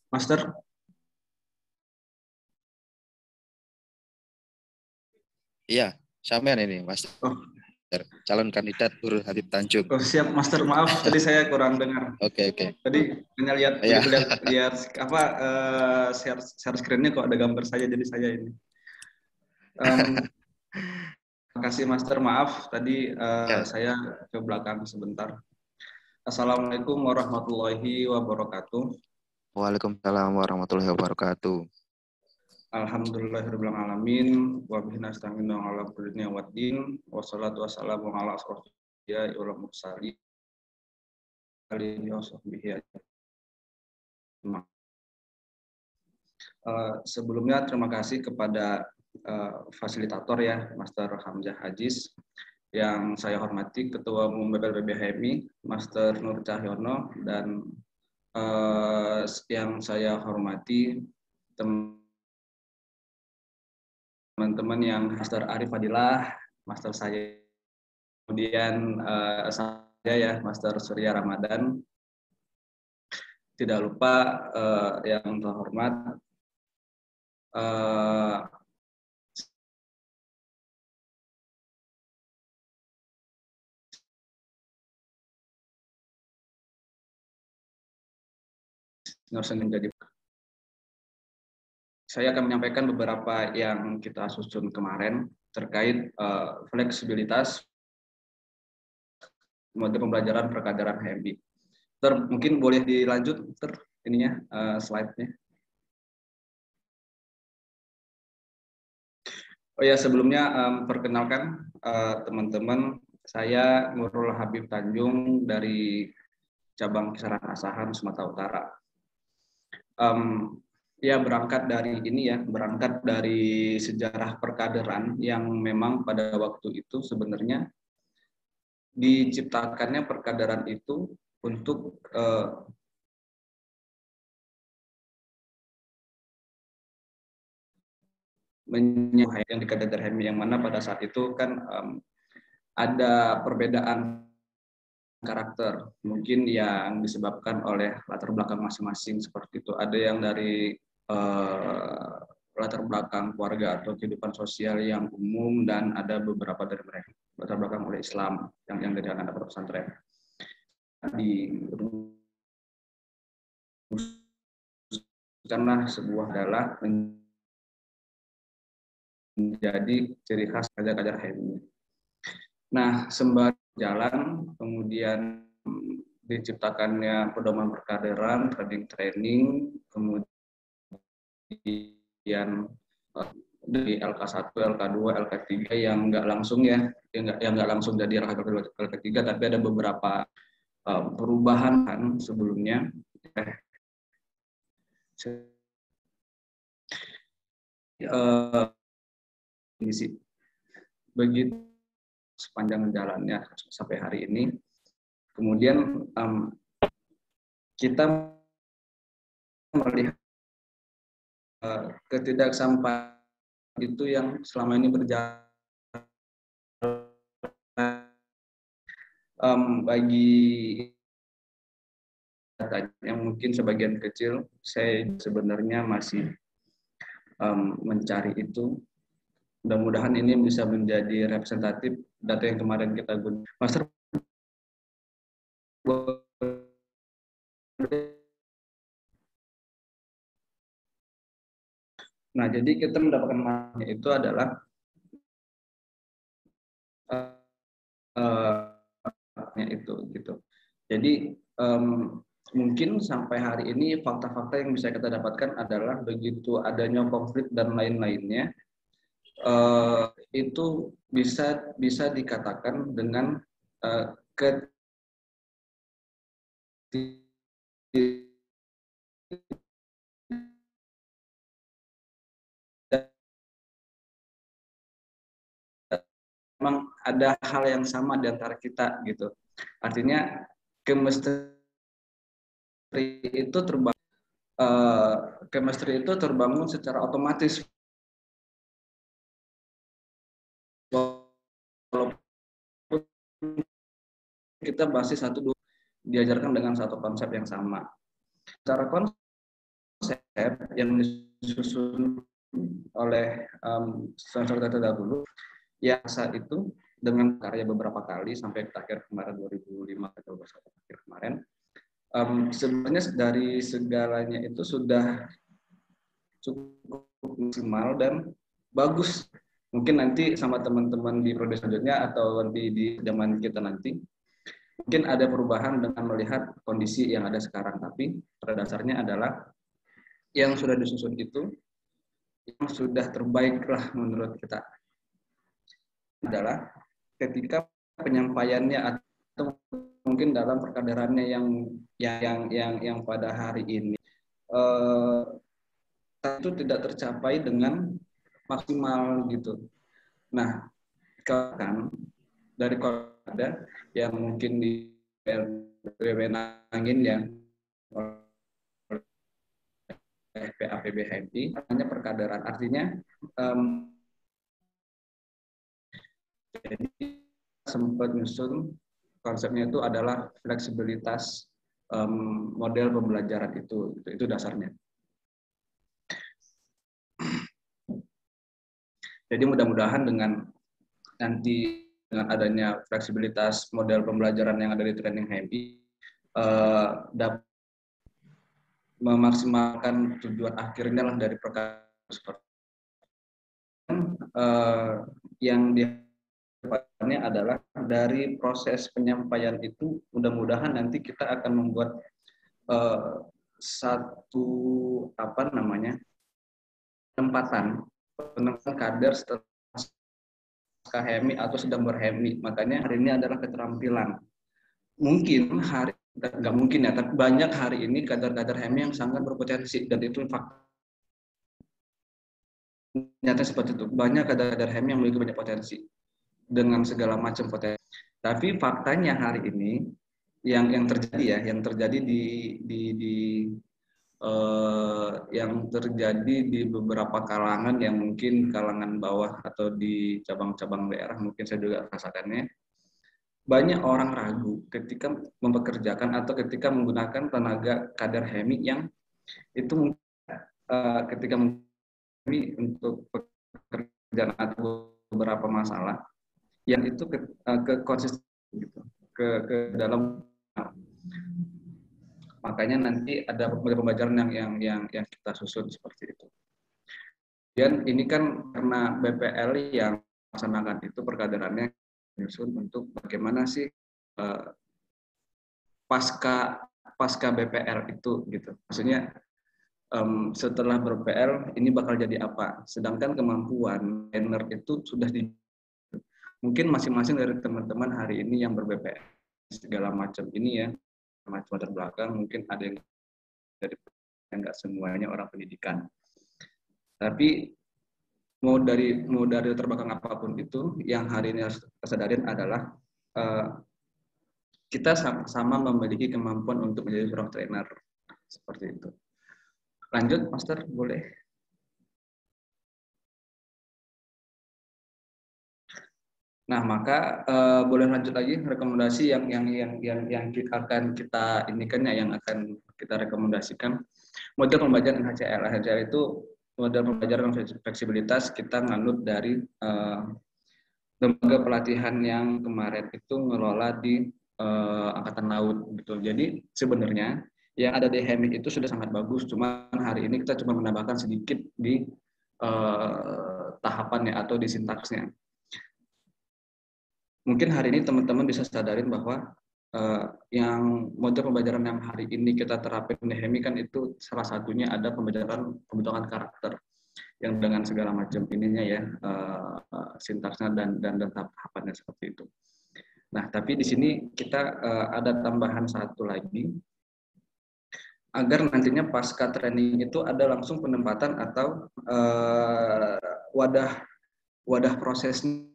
Master. Iya, sampean ini, Mas. Oh. Calon kandidat Nur Habib Tanjung. Oh, siap, Master. Maaf, tadi saya kurang dengar. Oke. Tadi hanya lihat apa share screen-nya kok ada gambar saya, jadi saya ini. Terima kasih, Master. Maaf, tadi saya ke belakang sebentar. Assalamualaikum warahmatullahi wabarakatuh. Waalaikumsalam warahmatullahi wabarakatuh. Alhamdulillahirabbil alamin wa bihi nasta'inu ala kulli ni'matin waddin wassalatu wassalamu ala asrofil anbiya'i wal mursalin alihi wasahbihi ajmain. Sebelumnya terima kasih kepada fasilitator ya, Master Hamzah Hajiz, yang saya hormati Ketua Umum BPLB HMI, Master Nur Cahyono, dan yang saya hormati teman-teman yang Master Arif Fadilah, Master saya, kemudian saya ya, Master Surya Ramadan. Tidak lupa yang terhormat saya akan menyampaikan beberapa yang kita susun kemarin terkait fleksibilitas mode pembelajaran perkaderan HMI. Mungkin boleh dilanjut ininya slide-nya. Oh ya, sebelumnya perkenalkan teman-teman, saya Nurul Habib Tanjung dari cabang Kisaran Asahan, Sumatera Utara. Ya, berangkat dari sejarah perkaderan yang memang pada waktu itu sebenarnya diciptakannya perkaderan itu untuk menyukai yang di kader HMI, yang mana pada saat itu kan ada perbedaan karakter, mungkin yang disebabkan oleh latar belakang masing-masing seperti itu. Ada yang dari latar belakang keluarga atau kehidupan sosial yang umum, dan ada beberapa dari mereka latar belakang oleh Islam yang dari anak pesantren. Karena sebuah adalah menjadi ciri khas kader-kader HMI. Nah, sembari jalan, kemudian diciptakannya pedoman perkaderan, training, kemudian dari LK1, LK2, LK3 yang nggak langsung ya, yang nggak langsung jadi LK2, LK3, tapi ada beberapa perubahan kan sebelumnya. Ini sih begitu sepanjang jalannya sampai hari ini. Kemudian kita melihat ketidaksampaian itu yang selama ini berjalan bagi yang mungkin sebagian kecil, saya sebenarnya masih mencari itu. Mudah-mudahan ini bisa menjadi representatif data yang kemarin kita gunakan. Master, nah jadi kita mendapatkan makna itu adalah itu gitu. Jadi mungkin sampai hari ini fakta-fakta yang bisa kita dapatkan adalah begitu adanya konflik dan lain-lainnya, itu bisa dikatakan dengan memang ada hal yang sama di antara kita gitu. Artinya chemistry itu terbangun secara otomatis walaupun kita basis satu diajarkan dengan satu konsep yang sama. Secara konsep yang disusun oleh sensor data dahulu, ya saat itu dengan karya beberapa kali sampai terakhir kemarin 2005 atau terakhir kemarin, sebenarnya dari segalanya itu sudah cukup maksimal dan bagus. Mungkin nanti sama teman-teman di prodi selanjutnya atau di zaman kita nanti, mungkin ada perubahan dengan melihat kondisi yang ada sekarang. Tapi pada dasarnya adalah yang sudah disusun itu yang sudah terbaik lah menurut kita. Adalah ketika penyampaiannya atau mungkin dalam perkadarannya yang pada hari ini itu tidak tercapai dengan maksimal gitu. Nah, kan dari ada yang mungkin diwenangin yang PAPBHMI hanya perkadaran, artinya jadi sempat nyusun konsepnya itu adalah fleksibilitas model pembelajaran itu dasarnya. Jadi mudah-mudahan dengan nanti dengan adanya fleksibilitas model pembelajaran yang ada di training HMI dapat memaksimalkan tujuan akhirnya lah dari perkara yang diharapkannya adalah dari proses penyampaian itu mudah-mudahan nanti kita akan membuat satu penempatan kader setelah HMI atau sedang berHMI. Makanya hari ini adalah keterampilan. Mungkin hari nggak mungkin ya, tapi banyak hari ini kader-kader HMI yang sangat berpotensi dan itu fakta. Nyata seperti itu. Banyak kader-kader HMI yang memiliki banyak potensi dengan segala macam potensi. Tapi faktanya hari ini yang terjadi yang terjadi di beberapa kalangan yang mungkin kalangan bawah atau di cabang-cabang daerah mungkin saya juga rasakannya, banyak orang ragu ketika mempekerjakan atau ketika menggunakan tenaga kader HMI yang itu ketika untuk pekerjaan atau beberapa masalah yang itu ke konsisten gitu, ke dalam. Makanya nanti ada pembelajaran yang kita susun seperti itu. Dan ini kan karena BPL yang melaksanakan itu perkadarannya disusun untuk bagaimana sih pasca BPL itu gitu. Maksudnya setelah ber-PL ini bakal jadi apa. Sedangkan kemampuan trainer itu sudah mungkin masing-masing dari teman-teman hari ini yang ber-BPL segala macam ini ya, macam latar belakang, mungkin ada yang dari enggak semuanya orang pendidikan. Tapi mau dari latar belakang apapun itu, yang hari ini harus kita sadarin adalah kita sama-sama memiliki kemampuan untuk menjadi seorang trainer. Seperti itu. Lanjut, Master, boleh? Nah, maka boleh lanjut lagi rekomendasi yang akan kita inikan ya, yang akan kita rekomendasikan. Model pembelajaran HCL. HCL itu model pembelajaran fleksibilitas kita nganut dari lembaga pelatihan yang kemarin itu ngelola di Angkatan Laut gitu. Jadi sebenarnya yang ada di HEMIC itu sudah sangat bagus, cuma hari ini kita cuma menambahkan sedikit di tahapannya atau di sintaksnya. Mungkin hari ini teman-teman bisa sadarin bahwa yang model pembelajaran yang hari ini kita terapin di HEMIC kan itu salah satunya ada pembentukan karakter yang dengan segala macam ininya ya, sintaksnya dan tahapannya seperti itu. Nah, tapi di sini kita ada tambahan satu lagi, agar nantinya pasca training itu ada langsung penempatan atau wadah prosesnya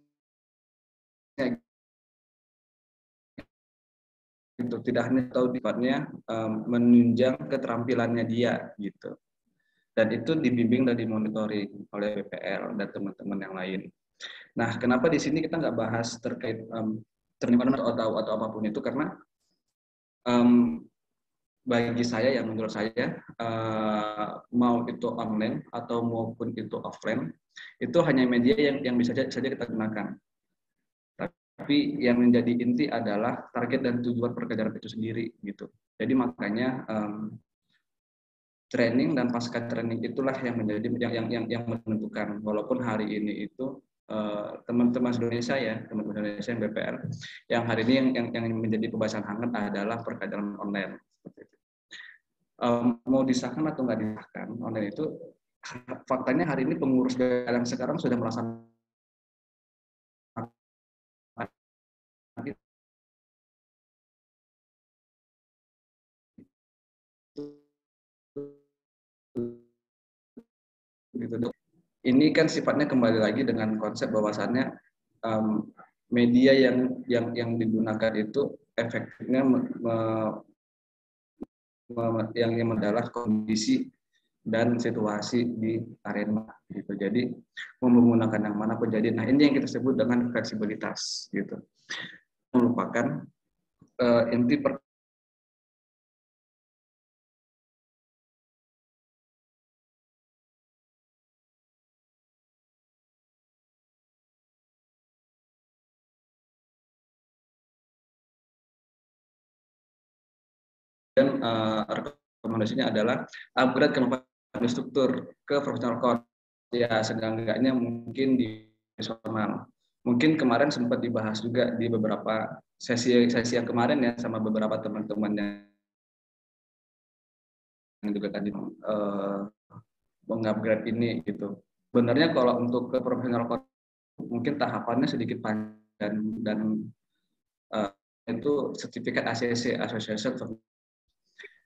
gitu, tidak hanya tahu sifatnya menunjang keterampilannya dia gitu. Dan itu dibimbing dan dimonitoring oleh BPL dan teman-teman yang lain. Nah, kenapa di sini kita nggak bahas terkait training atau apapun itu, karena bagi saya, yang menurut saya mau itu online atau maupun itu offline, itu hanya media yang bisa saja kita gunakan. Tapi yang menjadi inti adalah target dan tujuan pekerjaan itu sendiri gitu. Jadi makanya training dan pasca training itulah yang menjadi yang menentukan. Walaupun hari ini itu teman-teman Indonesia ya, teman-teman Indonesia yang BPL, yang hari ini yang menjadi pembahasan hangat adalah perkaderan online. Mau disahkan atau nggak disahkan online itu, faktanya hari ini pengurus BPL yang sekarang sudah melaksanakan gitu. Ini kan sifatnya kembali lagi dengan konsep bahwasannya media yang digunakan itu efektifnya yang mendalah kondisi dan situasi di arena gitu. Jadi mau menggunakan yang mana pun jadi. Nah, ini yang kita sebut dengan fleksibilitas gitu. Merupakan inti dan rekomendasinya adalah upgrade kemampuan struktur ke professional code. Ya, seenggaknya mungkin di profesional. Mungkin kemarin sempat dibahas juga di beberapa sesi yang kemarin ya sama beberapa teman-teman yang juga tadi mengupgrade ini gitu. Sebenarnya kalau untuk ke profesional code mungkin tahapannya sedikit panjang dan itu sertifikat ACC Association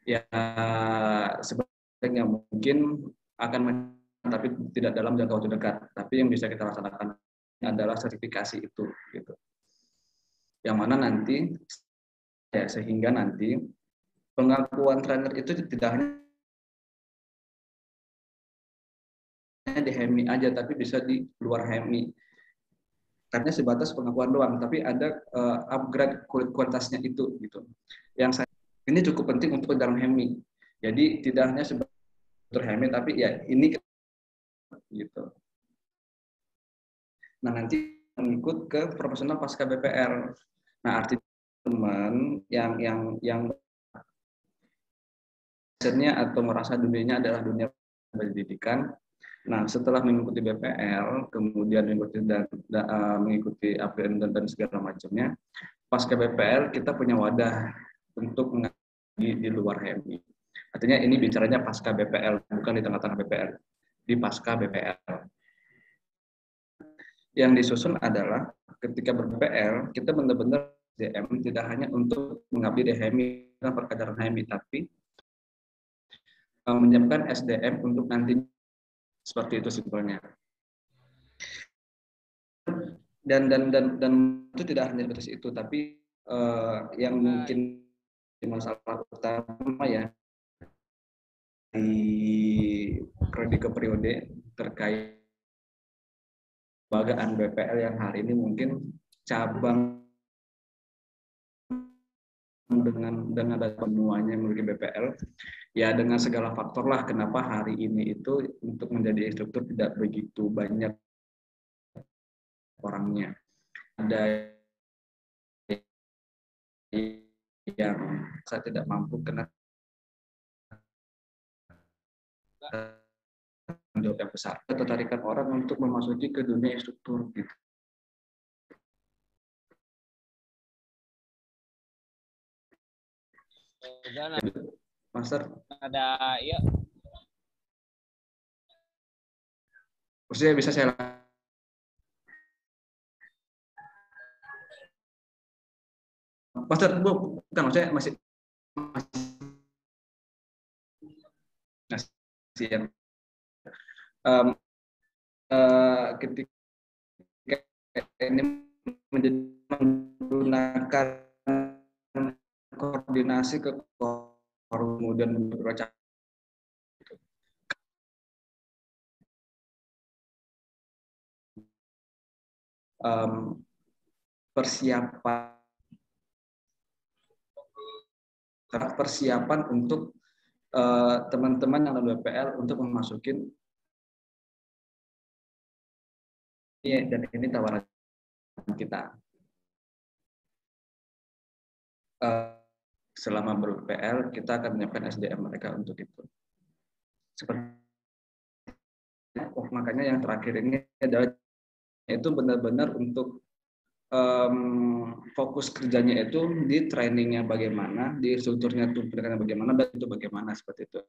ya sebenarnya mungkin akan tapi tidak dalam jangka waktu dekat. Tapi yang bisa kita laksanakan adalah sertifikasi itu gitu. Yang mana nanti ya sehingga nanti pengakuan trainer itu tidak hanya di HEMI aja, tapi bisa di luar HEMI. Karena sebatas pengakuan doang, tapi ada upgrade kualitasnya itu gitu. Yang saya ini cukup penting untuk dalam HEMI. Jadi tidak hanya sebatas HEMI, tapi ya ini gitu. Nah, nanti mengikut ke profesional pasca BPL. Nah, artinya teman yang passionnya atau merasa dunianya adalah dunia pendidikan. Nah, setelah mengikuti BPL, kemudian mengikuti APN dan segala macamnya, pasca BPL kita punya wadah untuk mengaji di luar HMI. Artinya ini bicaranya pasca BPL, bukan di tengah-tengah BPL, di pasca BPL. Yang disusun adalah ketika ber-BPL, kita benar-benar SDM tidak hanya untuk mengabdi di HMI dan perkaderan HMI, tapi menyiapkan SDM untuk nanti, seperti itu simpelnya. Dan itu tidak hanya batas itu, tapi yang mungkin masalah utama ya di periode ke periode terkait bagaan BPL yang hari ini mungkin cabang dengan ada semuanya memiliki BPL ya, dengan segala faktor lah kenapa hari ini itu untuk menjadi instruktur tidak begitu banyak orangnya. Ada yang saya tidak mampu karena jawab yang besar, ketertarikan orang untuk memasuki ke dunia instruktur gitu. Master ada ya. Maksudnya bisa saya Master bukan, maksudnya masih yang ketika ini menjadi menggunakan koordinasi ke kemudian beberapa persiapan untuk teman-teman yang ada BPL untuk memasukin dan ini tawaran kita selama ber-BPL kita akan menyiapkan SDM mereka untuk itu. Seperti makanya yang terakhir ini adalah itu benar-benar untuk fokus kerjanya itu di trainingnya bagaimana, di strukturnya itu pendekatannya bagaimana, dan itu bagaimana seperti itu.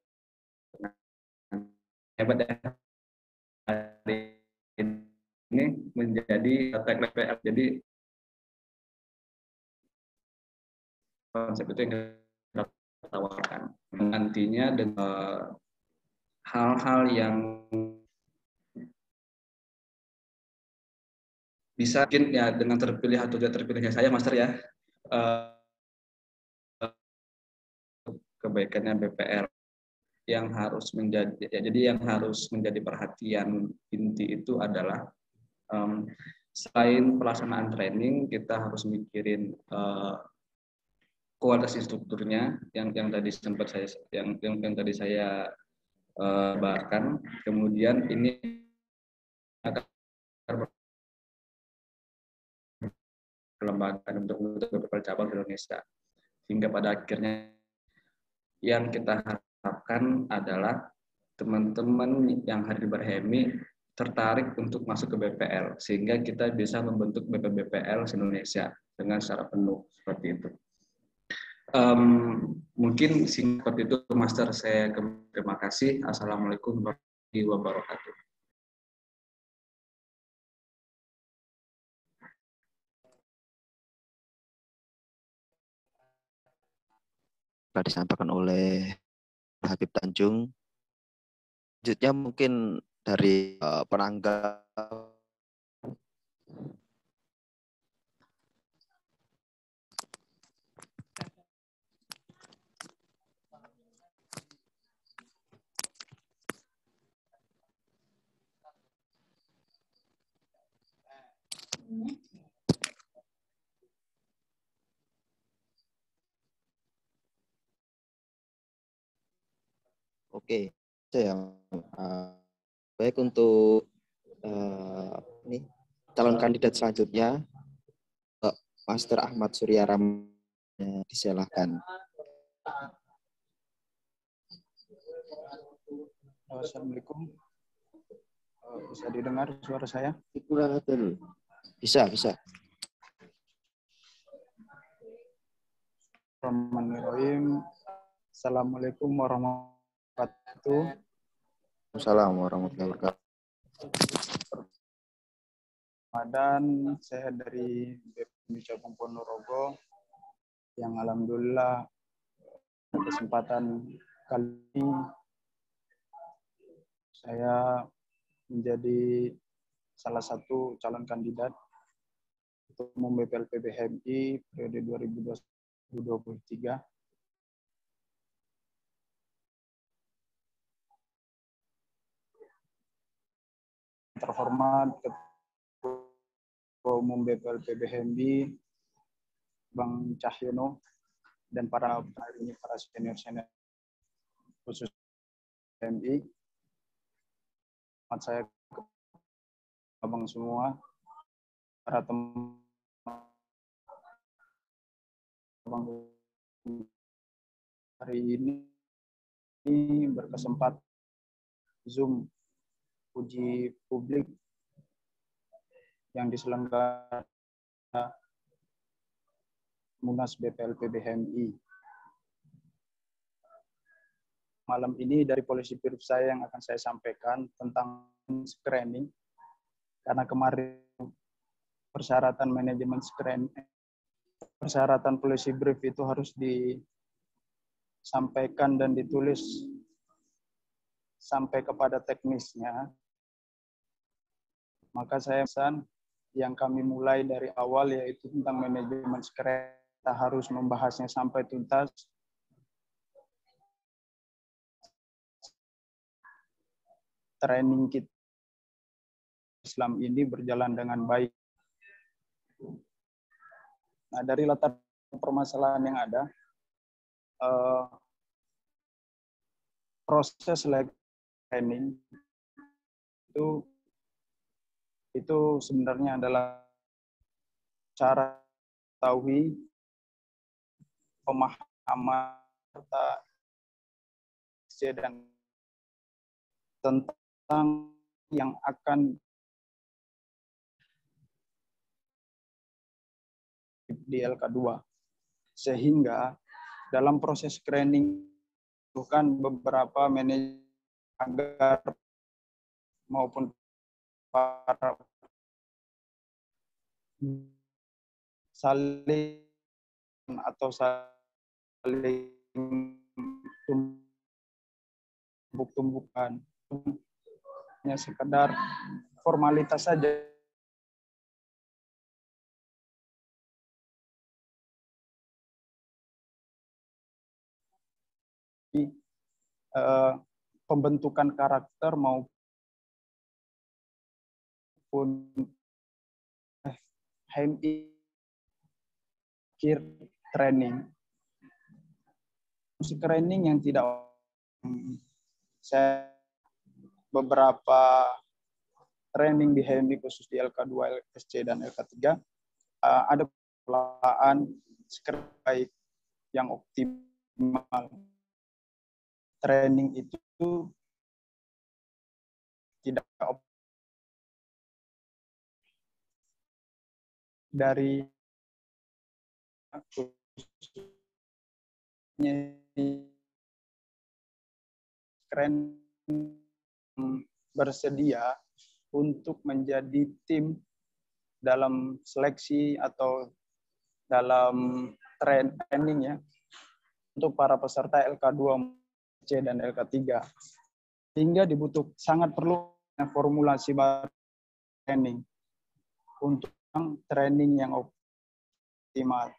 Nah, hebat ya, ini menjadi teknik PL. Jadi konsep itu yang kita tawarkan nantinya dengan hal-hal yang bisa mungkin ya dengan terpilih atau tidak terpilihnya saya Master ya, kebaikannya BPL yang harus menjadi ya, jadi yang harus menjadi perhatian inti itu adalah selain pelaksanaan training kita harus mikirin kualitas instrukturnya yang tadi sempat saya yang tadi saya bahkan kemudian ini akan perlembagaan untuk beberapa cabang di Indonesia, hingga pada akhirnya yang kita harapkan adalah teman-teman yang hadir di Berhemi tertarik untuk masuk ke BPL sehingga kita bisa membentuk BPBPL Indonesia dengan secara penuh seperti itu. Mungkin singkat itu Master, saya terima kasih. Assalamualaikum warahmatullahi wabarakatuh. Telah disampaikan oleh Habib Tanjung. Selanjutnya mungkin dari penanggap. Oke, saya baik untuk ini calon kandidat selanjutnya, Master Ahmad Suryaram, disilahkan. Assalamualaikum. Bisa didengar suara saya? Bisa. Bismillahirrahmanirrahim. Assalamualaikum warahmatullahi wabarakatuh. Assalamualaikum warahmatullahi wabarakatuh. Dan saya dari BPM Cabang Ponorogo yang alhamdulillah kesempatan kali ini saya menjadi salah satu calon kandidat untuk umum BPLP BHMI periode 2023. Terhormat Ketua Umum BPLP BHMI Bang Cahyono dan para senior khusus BHMI. Selamat saya ke abang semua, para teman hari ini berkesempatan Zoom uji publik yang diselenggarakan Munas BPLP BHMI. Malam ini dari polisi brief saya yang akan saya sampaikan tentang screening, karena kemarin persyaratan manajemen screening, persyaratan polisi brief itu harus disampaikan dan ditulis sampai kepada teknisnya. Maka saya pesan yang kami mulai dari awal yaitu tentang manajemen screening, kita harus membahasnya sampai tuntas. Training kita Islam ini berjalan dengan baik. Nah, dari latar permasalahan yang ada, proses training itu sebenarnya adalah cara tahu pemahaman serta dan tentang yang akan di LK2. Sehingga dalam proses screening bukan beberapa manajer agar maupun para saling atau saling tumbuk-tumbukan, hanya sekedar formalitas saja. Pembentukan karakter maupun training. Screening yang tidak saya beberapa training di HMI khusus di LK2, LSC dan LK3 ada pelaan screening yang optimal. Training itu tidak dari keren bersedia untuk menjadi tim dalam seleksi atau dalam training ya untuk para peserta LK2 C dan LK3, sehingga sangat perlu formulasi training untuk training yang optimal.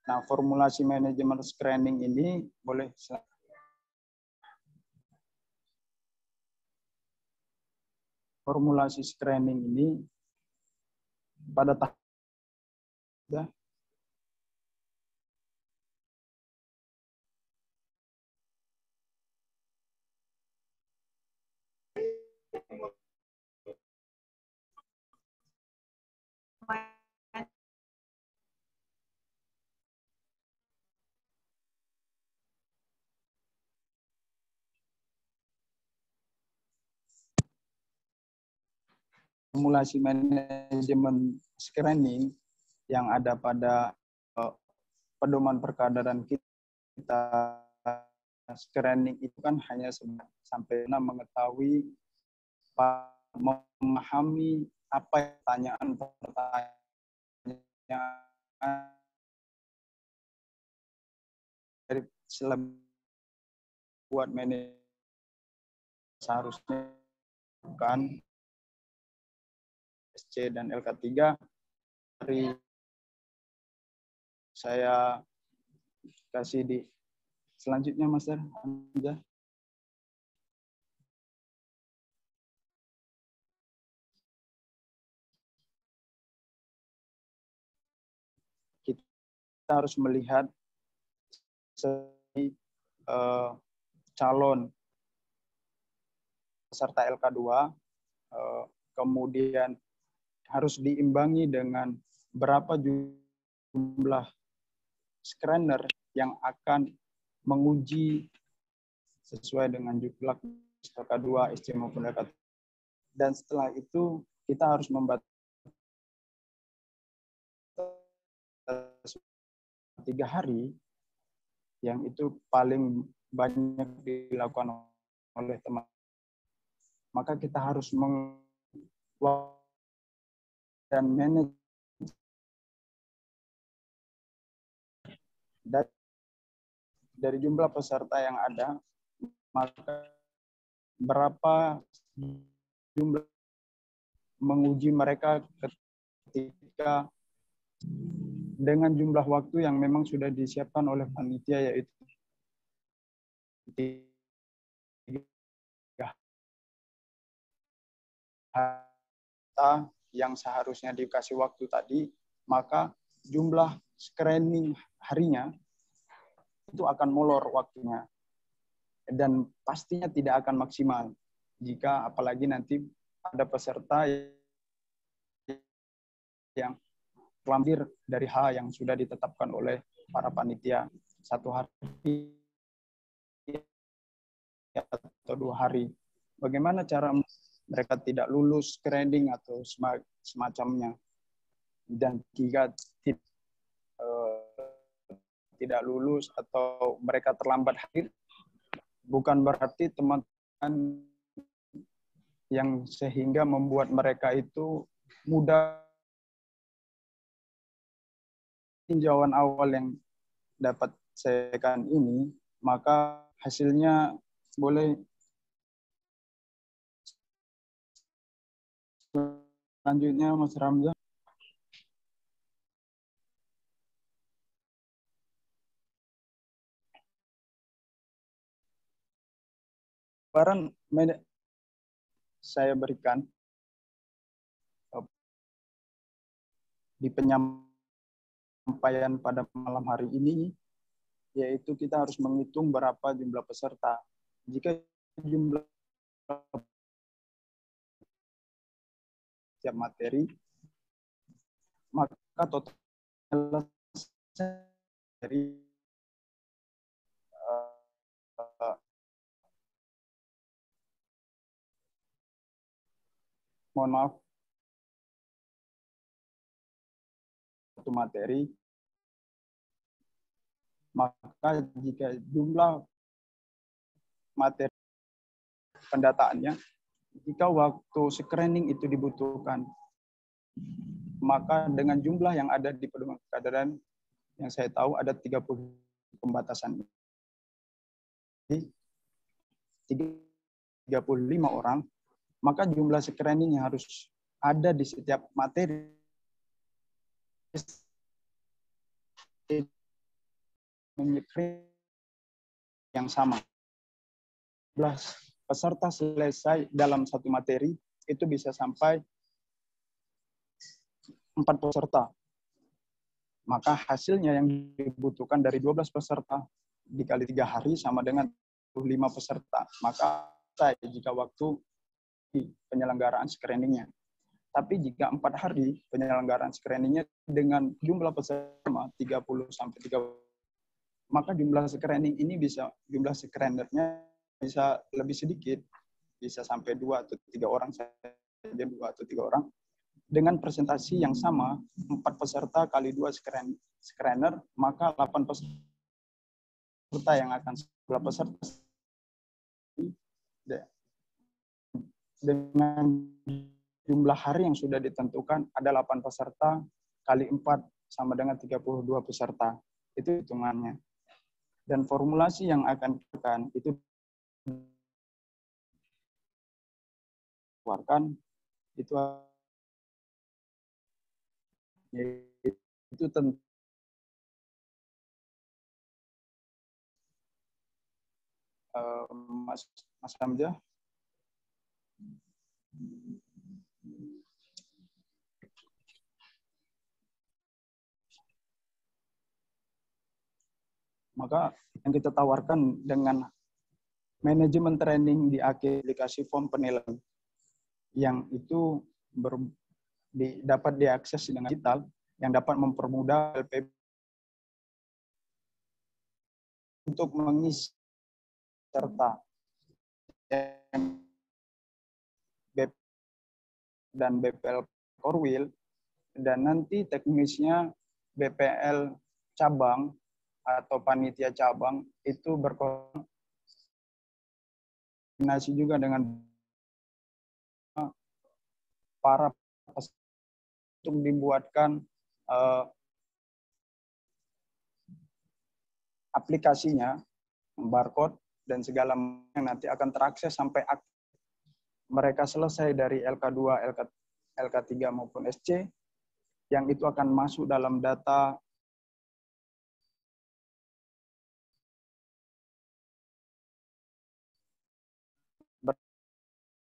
Nah, formulasi manajemen screening ini boleh formulasi screening ini pada tahap ya, formulasi manajemen screening yang ada pada pedoman perkaderan kita screening itu kan hanya sampai mengetahui, memahami apa pertanyaan dari buat manajer seharusnya bukan SC dan LK3. Dari saya kasih di selanjutnya, Master Hamzah. Kita harus melihat calon peserta LK2, kemudian harus diimbangi dengan berapa jumlah screener yang akan menguji sesuai dengan jumlah LK2, SC maupun LK3. Dan setelah itu kita harus membatas 3 hari, yang itu paling banyak dilakukan oleh teman. Maka kita harus dan manage dari jumlah peserta yang ada, maka berapa jumlah menguji mereka ketika dengan jumlah waktu yang memang sudah disiapkan oleh panitia, yaitu 3 yang seharusnya dikasih waktu tadi, maka jumlah screening harinya itu akan molor waktunya. Dan pastinya tidak akan maksimal jika apalagi nanti ada peserta yang terlambat dari H yang sudah ditetapkan oleh para panitia 1 hari atau 2 hari. Bagaimana cara mereka tidak lulus screening atau semacamnya? Dan jika tidak lulus atau mereka terlambat hadir, bukan berarti teman-teman yang sehingga membuat mereka itu mudah. Tinjauan awal yang dapat saya kan ini, maka hasilnya boleh selanjutnya, Mas Ramzah. Baran saya berikan di penyampaian pada malam hari ini, yaitu kita harus menghitung berapa jumlah peserta. Jika jumlah setiap materi, maka total dari mohon maaf, satu materi, maka jika jumlah materi pendataannya, jika waktu screening itu dibutuhkan, maka dengan jumlah yang ada di pedoman keadaan yang saya tahu ada 30 pembatasan. 35 orang, maka jumlah screening yang harus ada di setiap materi yang sama. Peserta selesai dalam satu materi itu bisa sampai 4 peserta. Maka hasilnya yang dibutuhkan dari 12 peserta dikali 3 hari sama dengan 5 peserta. Maka jika waktu penyelenggaraan screeningnya. Tapi jika 4 hari penyelenggaraan screeningnya dengan jumlah peserta 30 sampai 30, maka jumlah screening ini jumlah screenernya bisa lebih sedikit, bisa sampai 2 atau 3 orang saja, 2 atau 3 orang. Dengan presentasi yang sama, 4 peserta kali 2 screener, maka 8 peserta yang akan peserta dengan jumlah hari yang sudah ditentukan ada 8 peserta kali 4 sama dengan 32 peserta. Itu hitungannya. Dan formulasi yang akan dikeluarkan itu tentu Mas Hamzah. Maka yang kita tawarkan dengan manajemen training di aplikasi form penilaian yang itu dapat diakses dengan digital, yang dapat mempermudah LPB untuk mengisi serta dan BPL Korwil, dan nanti teknisnya BPL cabang atau panitia cabang itu berkoordinasi juga dengan para untuk dibuatkan aplikasinya, barcode, dan segala yang nanti akan terakses sampai mereka selesai dari LK2, LK3 maupun SC, yang itu akan masuk dalam data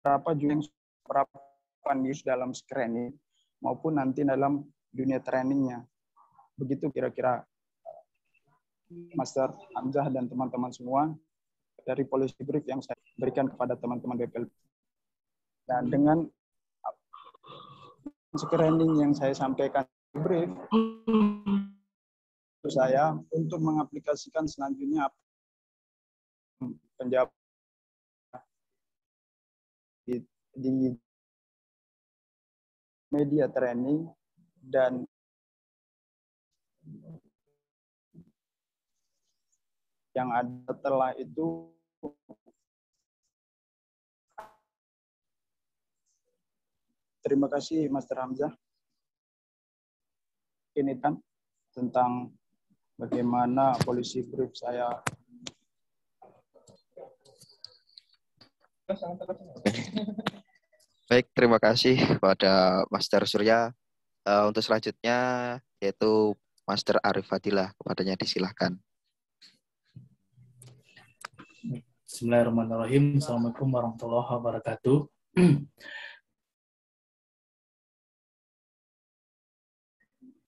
berapa news dalam screening maupun nanti dalam dunia trainingnya. Begitu kira-kira Master Hamzah dan teman-teman semua dari policy brief yang saya berikan kepada teman-teman BPL. Dan dengan screening yang saya sampaikan di brief, saya untuk mengaplikasikan selanjutnya penjawab di media training dan yang ada setelah itu terima kasih Master Hamzah. Ini kan tentang bagaimana policy brief saya. Baik, terima kasih kepada Master Surya. Untuk selanjutnya yaitu Master Arif Fadilah, kepadanya disilahkan. Bismillahirrahmanirrahim. Assalamualaikum warahmatullahi wabarakatuh.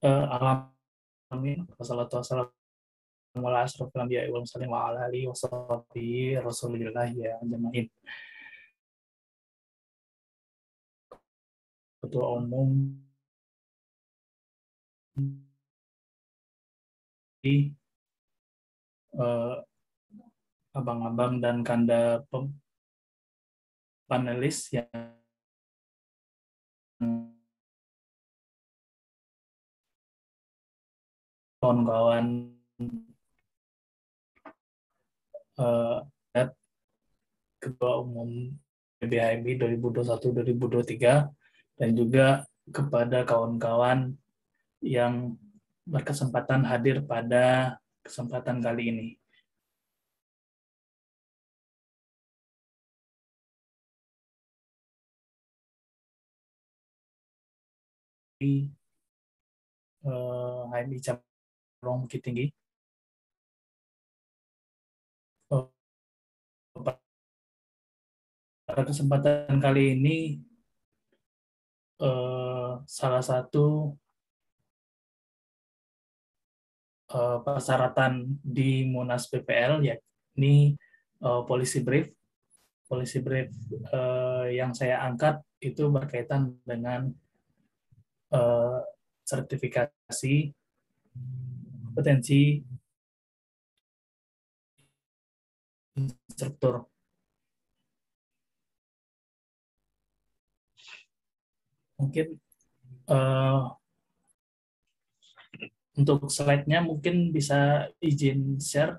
Alhamdulillah, wassalatu wassalamu ala asyrofil anbiya'i wal mursalin wa ala alihi washabbihi rasulillah ya jamaah. Ketua Umum di abang-abang dan kanda panelis yang kawan-kawan Ketua Umum PBHMI 2021-2023 dan juga kepada kawan-kawan yang berkesempatan hadir pada kesempatan kali ini. HMI Cabang Bukit Tinggi. Pada kesempatan kali ini salah satu persyaratan di Munas PPL yakni policy brief. Policy brief yang saya angkat itu berkaitan dengan sertifikasi kompetensi instruktur. Mungkin untuk slide-nya mungkin bisa izin share.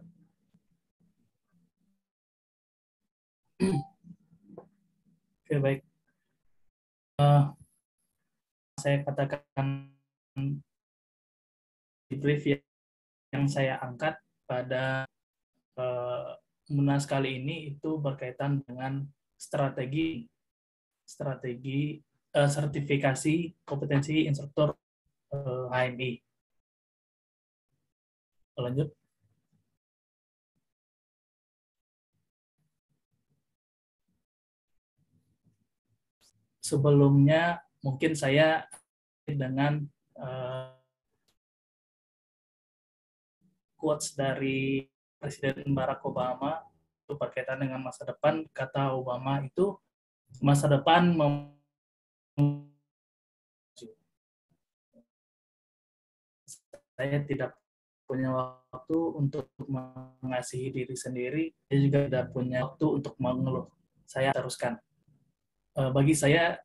Oke, baik. Saya katakan di brief yang saya angkat pada Munas kali ini itu berkaitan dengan strategi sertifikasi kompetensi instruktur HMI. Lanjut. Sebelumnya mungkin saya dengan quotes dari Presiden Barack Obama itu berkaitan dengan masa depan. Kata Obama itu masa depan saya tidak punya waktu untuk mengasihi diri sendiri, saya juga tidak punya waktu untuk mengeluh. Saya teruskan. Bagi saya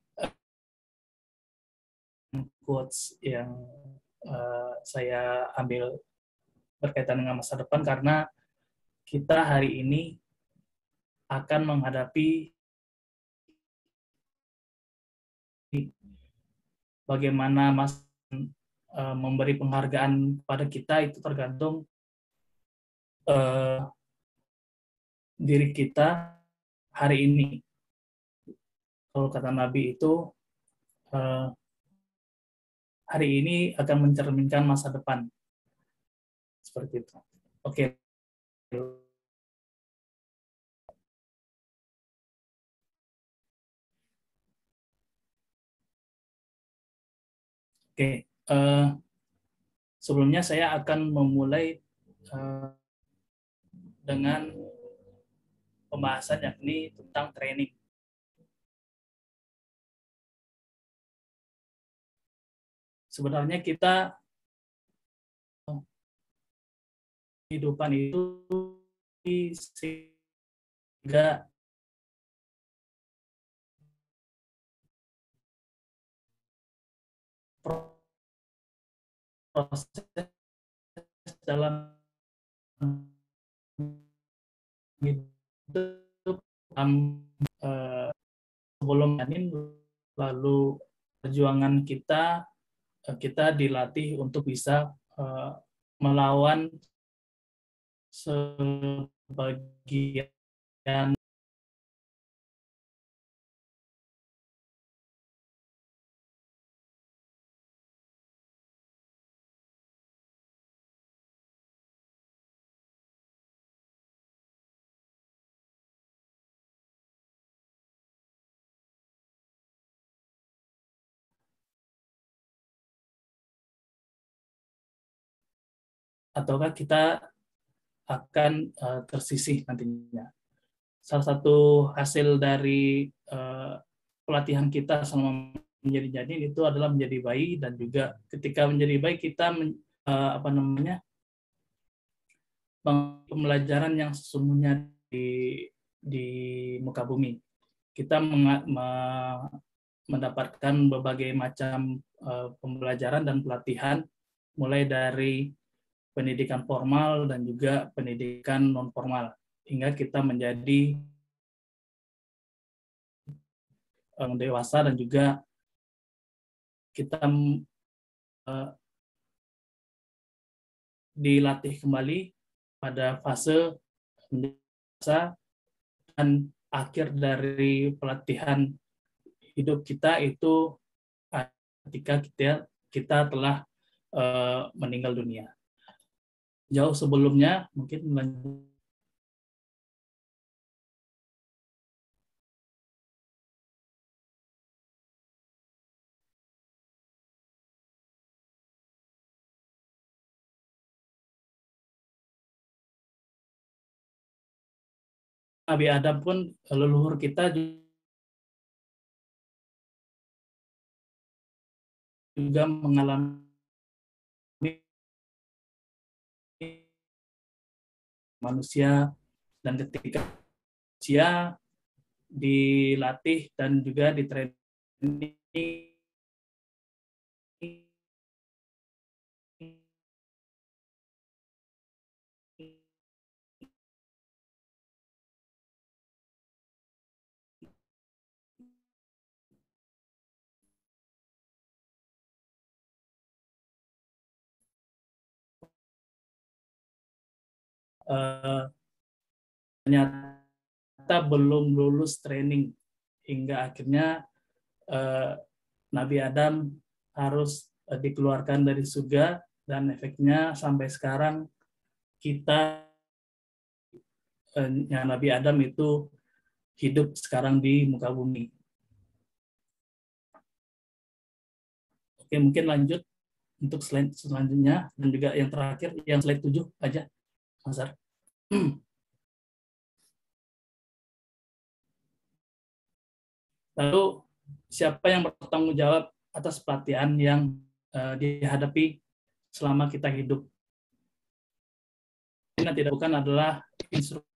quotes yang saya ambil berkaitan dengan masa depan karena kita hari ini akan menghadapi bagaimana memberi penghargaan pada kita itu tergantung diri kita hari ini. Kalau kata Nabi itu hari ini akan mencerminkan masa depan. Seperti itu. Oke. Oke. Sebelumnya saya akan memulai dengan pembahasan yakni tentang training. Sebenarnya kita kehidupan itu sehingga proses dalam hidup sebelum janin, lalu perjuangan kita dilatih untuk bisa melawan sebagian ataukah kita akan tersisih nantinya. Salah satu hasil dari pelatihan kita selama menjadi janin itu adalah menjadi bayi, dan juga ketika menjadi bayi kita pembelajaran yang sesungguhnya di muka bumi. Kita mendapatkan berbagai macam pembelajaran dan pelatihan, mulai dari pendidikan formal dan juga pendidikan non formal, hingga kita menjadi dewasa, dan juga kita dilatih kembali pada fase dewasa, dan akhir dari pelatihan hidup kita itu ketika kita telah meninggal dunia. Jauh sebelumnya, mungkin Nabi Adam pun, leluhur kita juga mengalami manusia, dan ketika manusia dilatih dan juga ditraining ternyata belum lulus training, hingga akhirnya Nabi Adam harus dikeluarkan dari surga, dan efeknya sampai sekarang kita Nabi Adam itu hidup sekarang di muka bumi. Oke, mungkin lanjut untuk slide selanjutnya, dan juga yang terakhir, yang slide 7 aja, Mas Ar. Lalu, siapa yang bertanggung jawab atas pelatihan yang dihadapi selama kita hidup? Yang tidak bukan adalah instruktur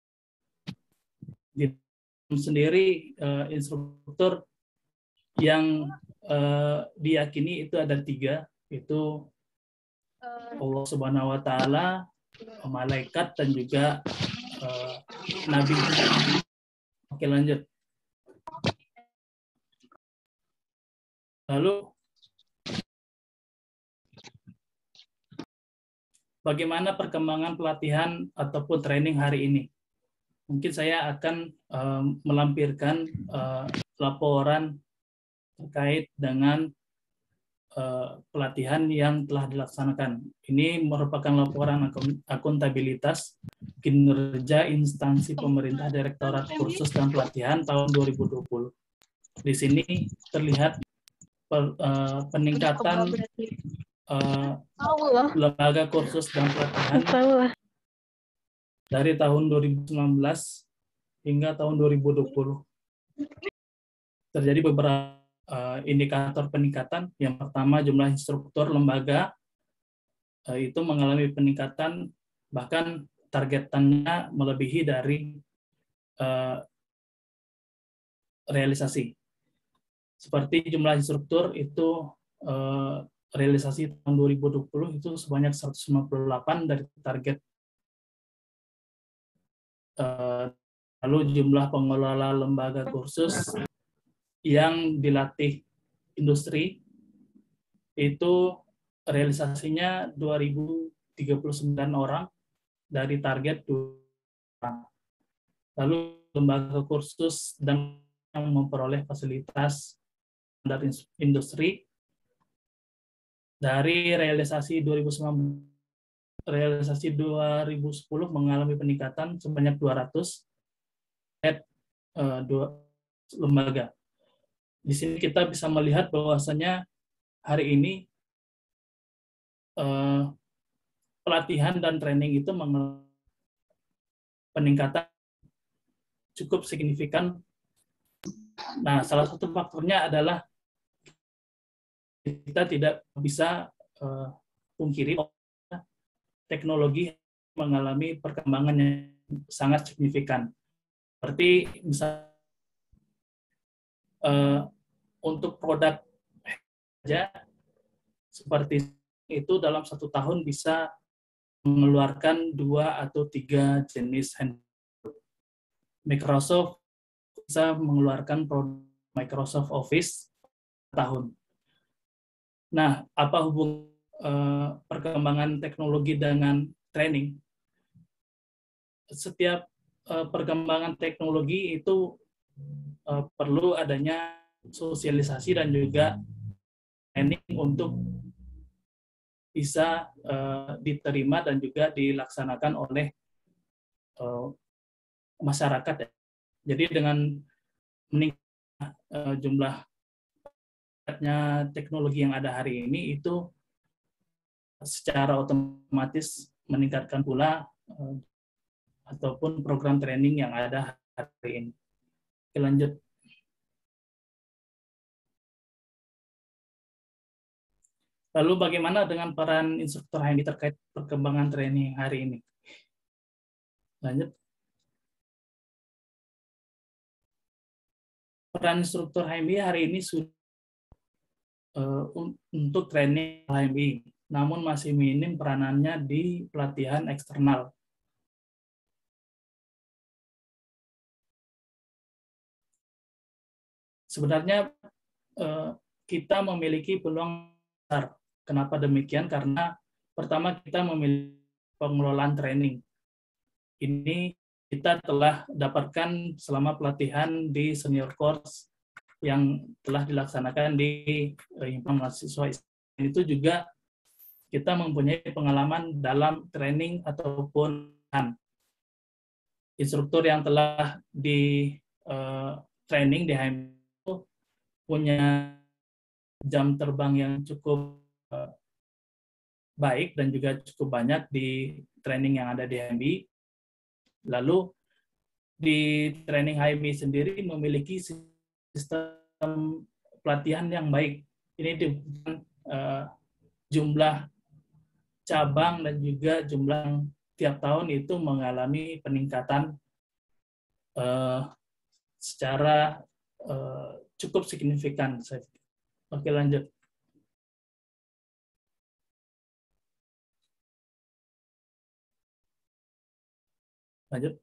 sendiri. Instruktur yang diyakini itu ada 3, itu Allah Subhanahu wa Ta'ala, malaikat, dan juga nabi. Oke, lanjut. Lalu bagaimana perkembangan pelatihan ataupun training hari ini? Mungkin saya akan melampirkan laporan terkait dengan pelatihan yang telah dilaksanakan. Ini merupakan laporan akuntabilitas kinerja instansi pemerintah Direktorat Kursus dan Pelatihan tahun 2020. Di sini terlihat peningkatan lembaga kursus dan pelatihan dari tahun 2019 hingga tahun 2020. Terjadi beberapa indikator peningkatan. Yang pertama, jumlah instruktur lembaga itu mengalami peningkatan, bahkan targetannya melebihi dari realisasi. Seperti jumlah instruktur itu realisasi tahun 2020 itu sebanyak 158 dari target. Lalu jumlah pengelola lembaga kursus yang dilatih industri itu realisasinya 2.039 orang dari target 2 orang. Lalu lembaga kursus dan yang memperoleh fasilitas standar industri dari realisasi 2010 mengalami peningkatan sebanyak 200 lembaga. Di sini kita bisa melihat bahwasanya hari ini pelatihan dan training itu mengalami peningkatan cukup signifikan. Nah, salah satu faktornya adalah kita tidak bisa pungkiri teknologi mengalami perkembangan yang sangat signifikan. Seperti misalnya untuk produk saja seperti itu dalam 1 tahun bisa mengeluarkan 2 atau 3 jenis handphone. Microsoft bisa mengeluarkan produk Microsoft Office tahun. Nah, apa hubungan perkembangan teknologi dengan training? Setiap perkembangan teknologi itu perlu adanya sosialisasi dan juga training untuk bisa diterima dan juga dilaksanakan oleh masyarakat. Jadi dengan meningkatnya jumlah teknologi yang ada hari ini itu secara otomatis meningkatkan pula ataupun program training yang ada hari ini. Oke, lanjut. Lalu bagaimana dengan peran instruktur HMI terkait perkembangan training hari ini? Lanjut. Peran instruktur HMI hari ini sudah untuk training HMI, namun masih minim peranannya di pelatihan eksternal. Sebenarnya kita memiliki peluang besar. Kenapa demikian? Karena pertama kita memiliki pengelolaan training. ini kita telah dapatkan selama pelatihan di senior course yang telah dilaksanakan di himpunan mahasiswa. Itu juga kita mempunyai pengalaman dalam training ataupun instruktur yang telah di training di HMI itu punya jam terbang yang cukup baik dan juga cukup banyak di training yang ada di HMI. Lalu di training HMI sendiri memiliki sistem pelatihan yang baik. Ini jumlah cabang dan juga jumlah tiap tahun itu mengalami peningkatan secara cukup signifikan. Oke, lanjut. Lanjut.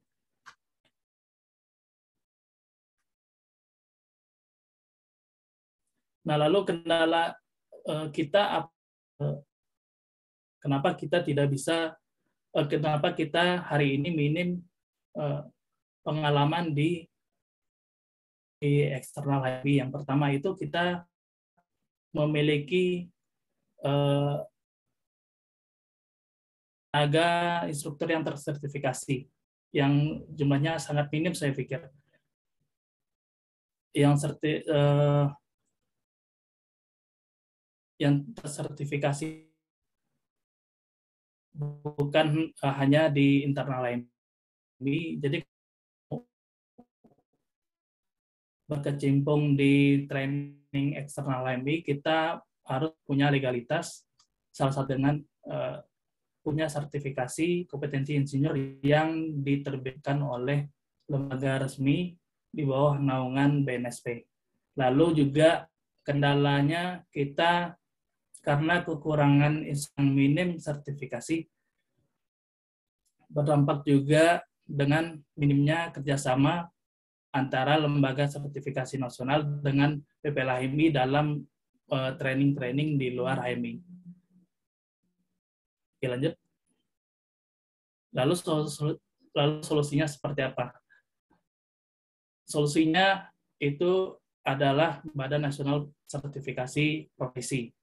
Nah, lalu kendala kita, kenapa kita tidak bisa, kenapa kita hari ini minim pengalaman di eksternal HMI. Yang pertama itu kita memiliki tenaga instruktur yang tersertifikasi, yang jumlahnya sangat minim saya pikir. Yang tersertifikasi bukan hanya di internal HMI, jadi berkecimpung di training eksternal HMI, kita harus punya legalitas, salah satu dengan punya sertifikasi kompetensi insinyur yang diterbitkan oleh lembaga resmi di bawah naungan BNSP. Lalu juga kendalanya kita karena kekurangan yang minim sertifikasi, berdampak juga dengan minimnya kerjasama antara lembaga sertifikasi nasional dengan PPL HMI dalam training-training di luar HMI. Oke, lanjut. Lalu solusinya seperti apa? Solusinya itu adalah Badan Nasional Sertifikasi Profesi.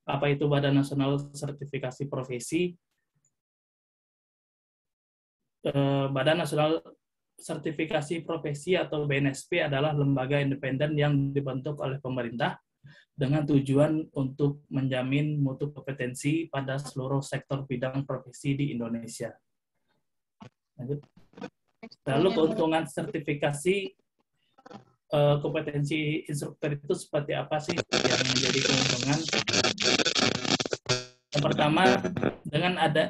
Apa itu Badan Nasional Sertifikasi Profesi? Badan Nasional Sertifikasi Profesi atau BNSP adalah lembaga independen yang dibentuk oleh pemerintah dengan tujuan untuk menjamin mutu kompetensi pada seluruh sektor bidang profesi di Indonesia. Lalu keuntungan sertifikasi kompetensi instruktur itu seperti apa sih yang menjadi keuntungan? Yang pertama,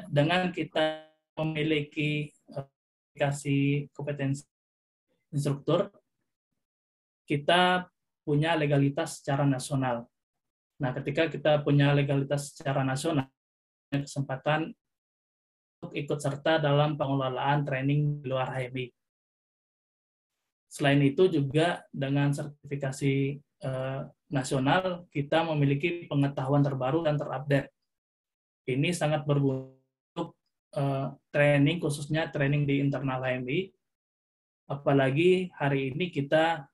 dengan kita memiliki sertifikasi kompetensi instruktur, kita punya legalitas secara nasional. Nah, ketika kita punya legalitas secara nasional, kesempatan untuk ikut serta dalam pengelolaan training di luar HMI. Selain itu juga dengan sertifikasi nasional, kita memiliki pengetahuan terbaru dan terupdate. Ini sangat berguna untuk training, khususnya training di internal HMI. Apalagi hari ini kita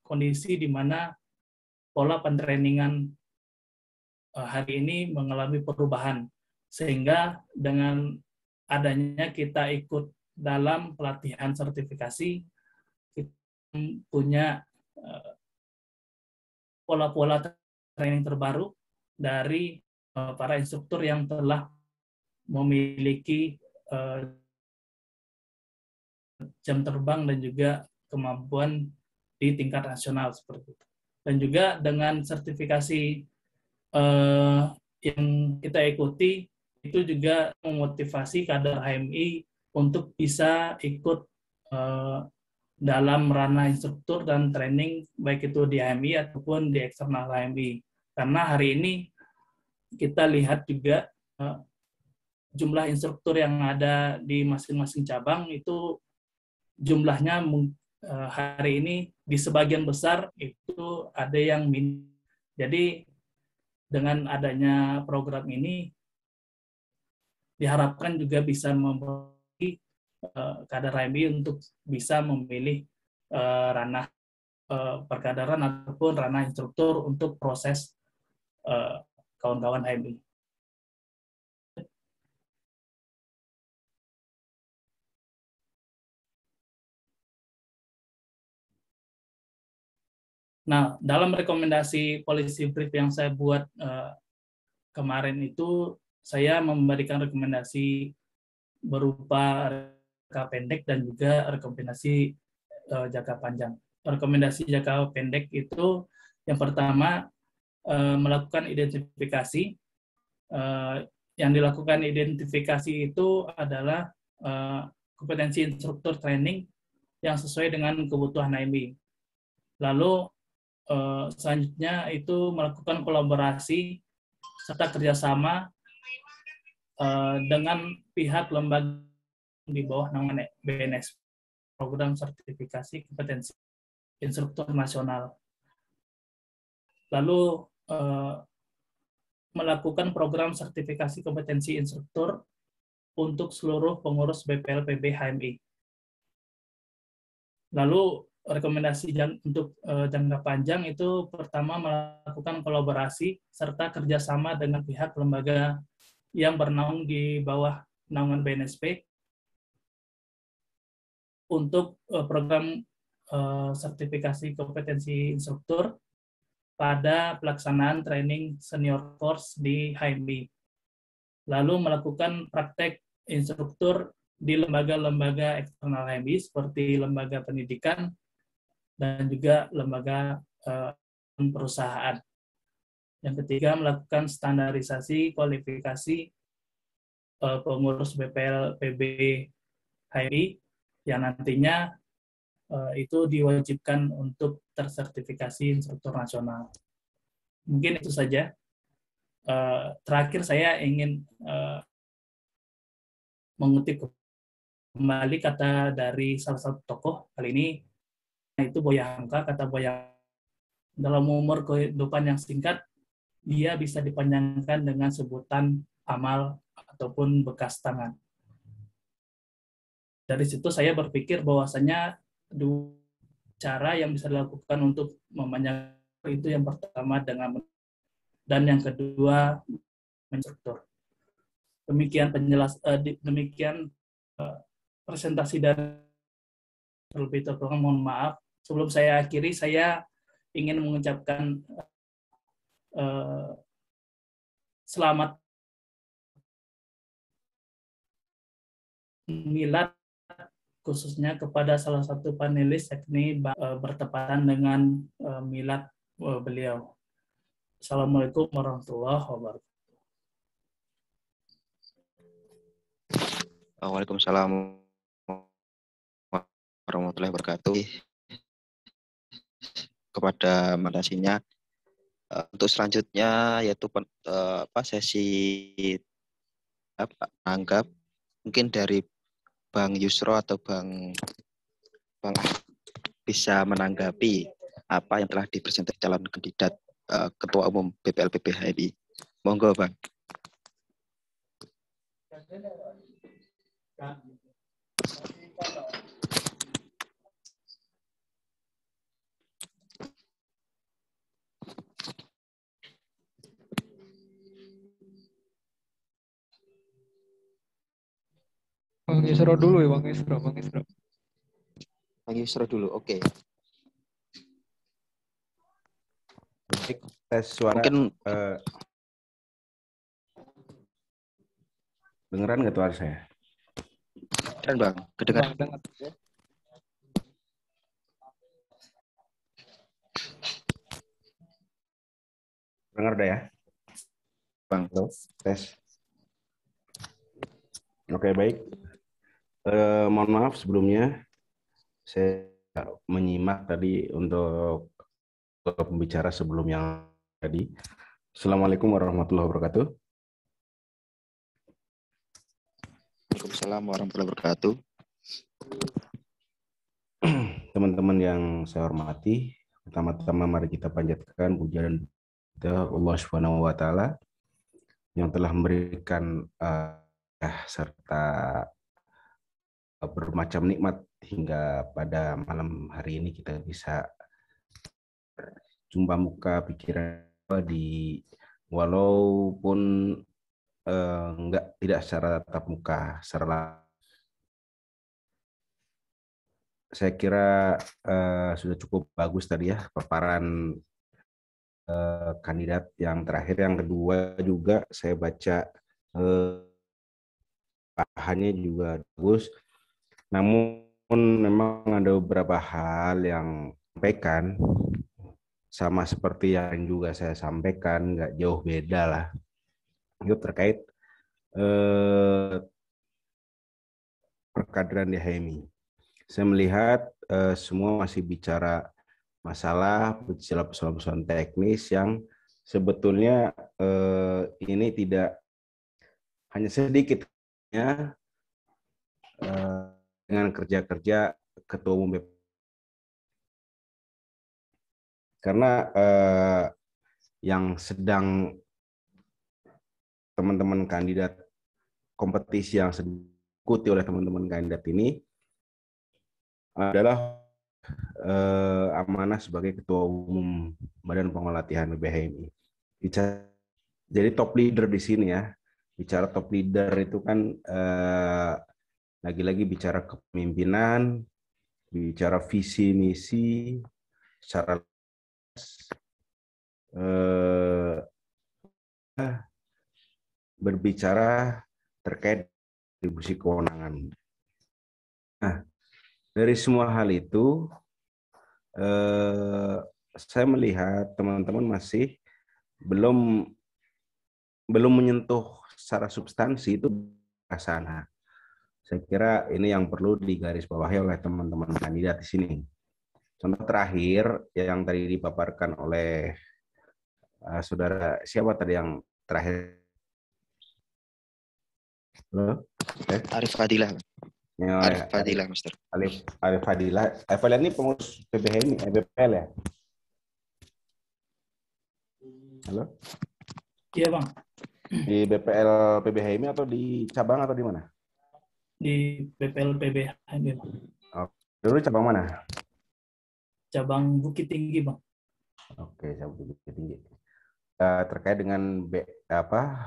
kondisi di mana pola pentrainingan hari ini mengalami perubahan, sehingga dengan adanya kita ikut dalam pelatihan sertifikasi, kita punya pola-pola training terbaru dari para instruktur yang telah memiliki jam terbang dan juga kemampuan di tingkat nasional seperti itu. Dan juga dengan sertifikasi yang kita ikuti, itu juga memotivasi kader HMI untuk bisa ikut dalam ranah instruktur dan training, baik itu di HMI ataupun di eksternal HMI. Karena hari ini kita lihat juga jumlah instruktur yang ada di masing-masing cabang itu jumlahnya hari ini di sebagian besar itu ada yang minim. Jadi dengan adanya program ini, diharapkan juga bisa memberi kader HMI untuk bisa memilih ranah perkaderan ataupun ranah instruktur untuk proses kawan-kawan HMI. Nah, dalam rekomendasi policy brief yang saya buat kemarin itu, saya memberikan rekomendasi berupa jangka pendek dan juga rekomendasi jangka panjang. Rekomendasi jangka pendek itu yang pertama melakukan identifikasi. Yang dilakukan identifikasi itu adalah kompetensi instruktur training yang sesuai dengan kebutuhan HMI. Lalu selanjutnya itu melakukan kolaborasi serta kerjasama dengan pihak lembaga di bawah naungan BNS, Program Sertifikasi Kompetensi Instruktur Nasional. Lalu melakukan program sertifikasi kompetensi instruktur untuk seluruh pengurus BPLPB HMI. Lalu rekomendasi untuk jangka panjang itu pertama melakukan kolaborasi serta kerjasama dengan pihak lembaga yang bernaung di bawah naungan BNSP untuk program sertifikasi kompetensi instruktur pada pelaksanaan training senior course di HMI. Lalu melakukan praktek instruktur di lembaga-lembaga eksternal HMI seperti lembaga pendidikan dan juga lembaga perusahaan. Yang ketiga, melakukan standarisasi kualifikasi pengurus BPLPB HMI yang nantinya itu diwajibkan untuk tersertifikasi instruktur nasional. Mungkin itu saja. Terakhir saya ingin mengutip kembali kata dari salah satu tokoh kali ini, itu Buya Hamka. Kata Buya, dalam umur kehidupan yang singkat, dia bisa dipanjangkan dengan sebutan amal ataupun bekas tangan. Dari situ saya berpikir bahwasanya dua cara yang bisa dilakukan untuk memanjangkan itu, yang pertama dengan dan yang kedua instruktur. Demikian demikian presentasi dari terlebih dahulu. Mohon maaf. Sebelum saya akhiri, saya ingin mengucapkan selamat milad khususnya kepada salah satu panelis, yakni bertepatan dengan milad beliau. Assalamualaikum warahmatullahi wabarakatuh. Waalaikumsalam warahmatullahi wabarakatuh. Kepada matasinya, untuk selanjutnya yaitu sesi anggap mungkin dari Bang Yusro atau Bang bisa menanggapi apa yang telah dipresentasi calon kandidat Ketua Umum BPLPB HMI. Monggo, Bang. Bang Yusro dulu ya, Bang Yusro. Bang Yusro dulu, oke. Tes suara. Mungkin dengeran nggak suara saya? kan Bang, kedengaran. Dengar dah ya? Bang. Halo, tes. Oke, baik. Mohon maaf sebelumnya, saya menyimak tadi untuk pembicara sebelum yang tadi. Assalamualaikum warahmatullahi wabarakatuh. Waalaikumsalam warahmatullahi wabarakatuh. Teman-teman yang saya hormati, pertama-tama mari kita panjatkan puja dan Allah Subhanahu wa taala yang telah memberikan serta bermacam nikmat hingga pada malam hari ini kita bisa jumpa muka pikiran di walaupun tidak secara tatap muka, saya kira sudah cukup bagus tadi ya paparan kandidat yang terakhir. Yang kedua juga saya baca bahannya juga bagus, namun memang ada beberapa hal yang sampaikan sama seperti yang juga saya sampaikan, nggak jauh beda lah. Itu terkait perkaderan di HMI. Saya melihat semua masih bicara masalah, bicara persoalan-persoalan teknis yang sebetulnya ini tidak hanya sedikit dengan kerja-kerja Ketua Umum BPL. Karena yang sedang teman-teman kandidat kompetisi yang sedang diikuti oleh teman-teman kandidat ini adalah amanah sebagai Ketua Umum Badan Pengelola Latihan BHMI. Jadi top leader di sini ya. Bicara top leader itu kan lagi-lagi bicara kepemimpinan, bicara visi misi, secara berbicara terkait distribusi kewenangan. Nah, dari semua hal itu, saya melihat teman-teman masih belum menyentuh secara substansi itu ke sana. Saya kira ini yang perlu digarisbawahi oleh teman-teman kandidat di sini. Contoh terakhir yang tadi dipaparkan oleh saudara siapa tadi yang terakhir? Halo? Arif Fadilah. Ya, Arif Fadilah, Master. Arif Fadilah. Fadilah ini pengurus PBHMI, BPL ya? Halo? Iya, Bang. Di BPL PBHMI atau di cabang atau di mana? Di BPL PBHMI, Bang. Oh, dulu cabang mana? Cabang Bukit Tinggi, Bang. Oke, cabang Bukit Tinggi. Terkait dengan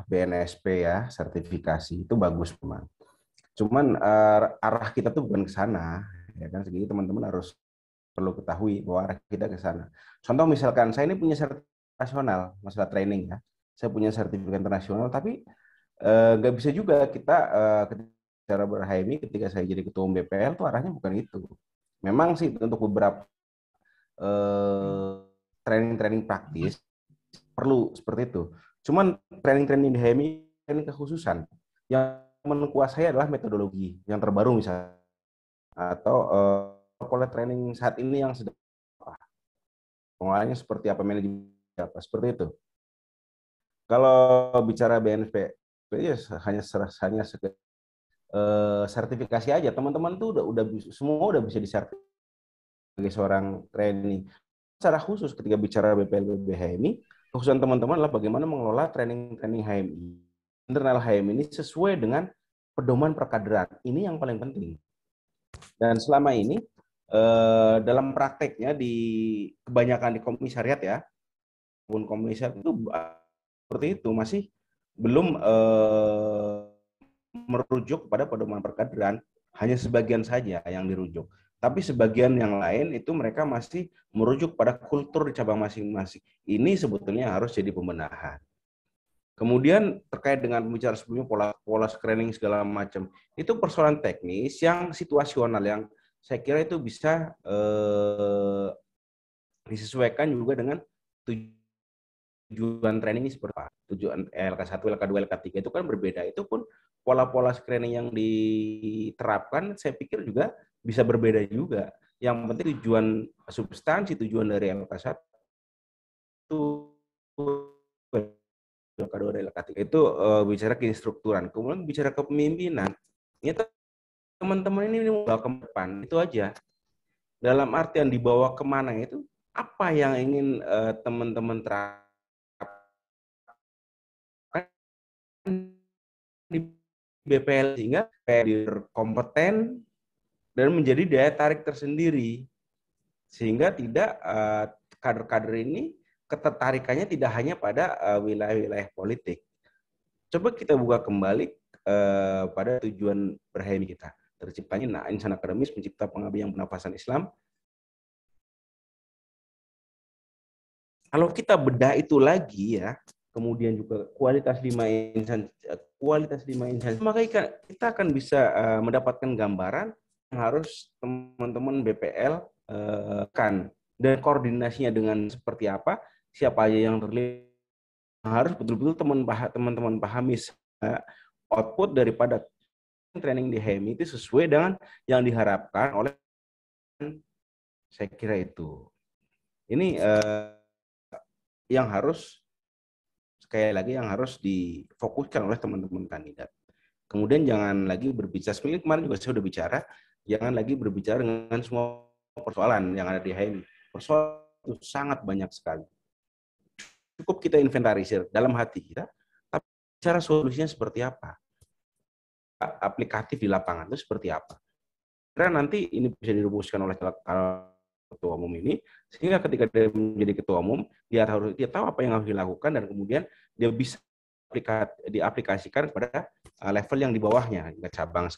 BNSP ya, sertifikasi itu bagus memang. Cuman arah kita tuh bukan ke sana, ya kan? Jadi teman-teman harus perlu ketahui bahwa arah kita ke sana. Contoh misalkan saya ini punya sertifikat nasional masalah training ya, saya punya sertifikat internasional, tapi nggak bisa juga kita secara ber-HMI ketika saya jadi ketua umum BPL tuh arahnya bukan itu. Memang sih untuk beberapa training-training praktis perlu seperti itu. Cuman training-training di HMI ini kekhususan. Yang menguasai adalah metodologi yang terbaru misalnya atau pola training saat ini yang sedang pengolahannya seperti apa, manajemen apa, seperti itu. Kalau bicara BNP ya hanya sertifikasi aja, teman-teman tuh udah semua udah bisa disertifikasi sebagai seorang training. Secara khusus ketika bicara BPL BHMI, kekhususan teman-teman adalah bagaimana mengelola training HMI, internal HMI ini sesuai dengan pedoman perkaderan. Ini yang paling penting. Dan selama ini dalam prakteknya kebanyakan di komisariat ya, pun komisariat itu seperti itu masih belum merujuk pada pedoman perkaderan, hanya sebagian saja yang dirujuk. Tapi sebagian yang lain itu mereka masih merujuk pada kultur di cabang masing-masing. Ini sebetulnya harus jadi pembenahan. Kemudian terkait dengan bicara sebelumnya pola screening segala macam, itu persoalan teknis yang situasional yang saya kira itu bisa disesuaikan juga dengan tujuan training ini seperti apa. Tujuan LK1, LK2, LK3 itu kan berbeda. Itu pun pola-pola screening yang diterapkan saya pikir juga bisa berbeda juga. Yang penting tujuan substansi, tujuan dari LK1 LK2 dan LK3 itu bicara keinstrukturan. Kemudian bicara kepemimpinan, ini teman-teman ini membawa ke depan, itu aja. Dalam artian dibawa kemana itu, apa yang ingin teman-teman terapkan di BPL sehingga kompeten dan menjadi daya tarik tersendiri, sehingga tidak kader-kader ini ketertarikannya tidak hanya pada wilayah-wilayah politik. Coba kita buka kembali pada tujuan berHMI kita, terciptanya insan akademis, mencipta pengabdi yang bernapasan Islam. Kalau kita bedah itu lagi ya, kemudian juga kualitas 5 insan, maka kita akan bisa mendapatkan gambaran yang harus teman-teman BPL kan, dan koordinasinya dengan seperti apa, siapa aja yang terlibat. Harus betul-betul teman-teman pahami output daripada training di HMI itu sesuai dengan yang diharapkan oleh, saya kira itu. Ini yang harus, sekali lagi, yang harus difokuskan oleh teman-teman kandidat. Kemudian jangan lagi berbicara, sebenarnya kemarin juga saya sudah bicara, jangan lagi berbicara dengan semua persoalan yang ada di HMI. Persoalan itu sangat banyak sekali. Cukup kita inventarisir dalam hati kita, tapi cara solusinya seperti apa? Aplikatif di lapangan itu seperti apa? Karena nanti ini bisa dirumuskan oleh ketua umum ini, sehingga ketika dia menjadi ketua umum, dia tahu apa yang harus dilakukan, dan kemudian dia bisa diaplikasikan pada level yang di bawahnya, di cabang,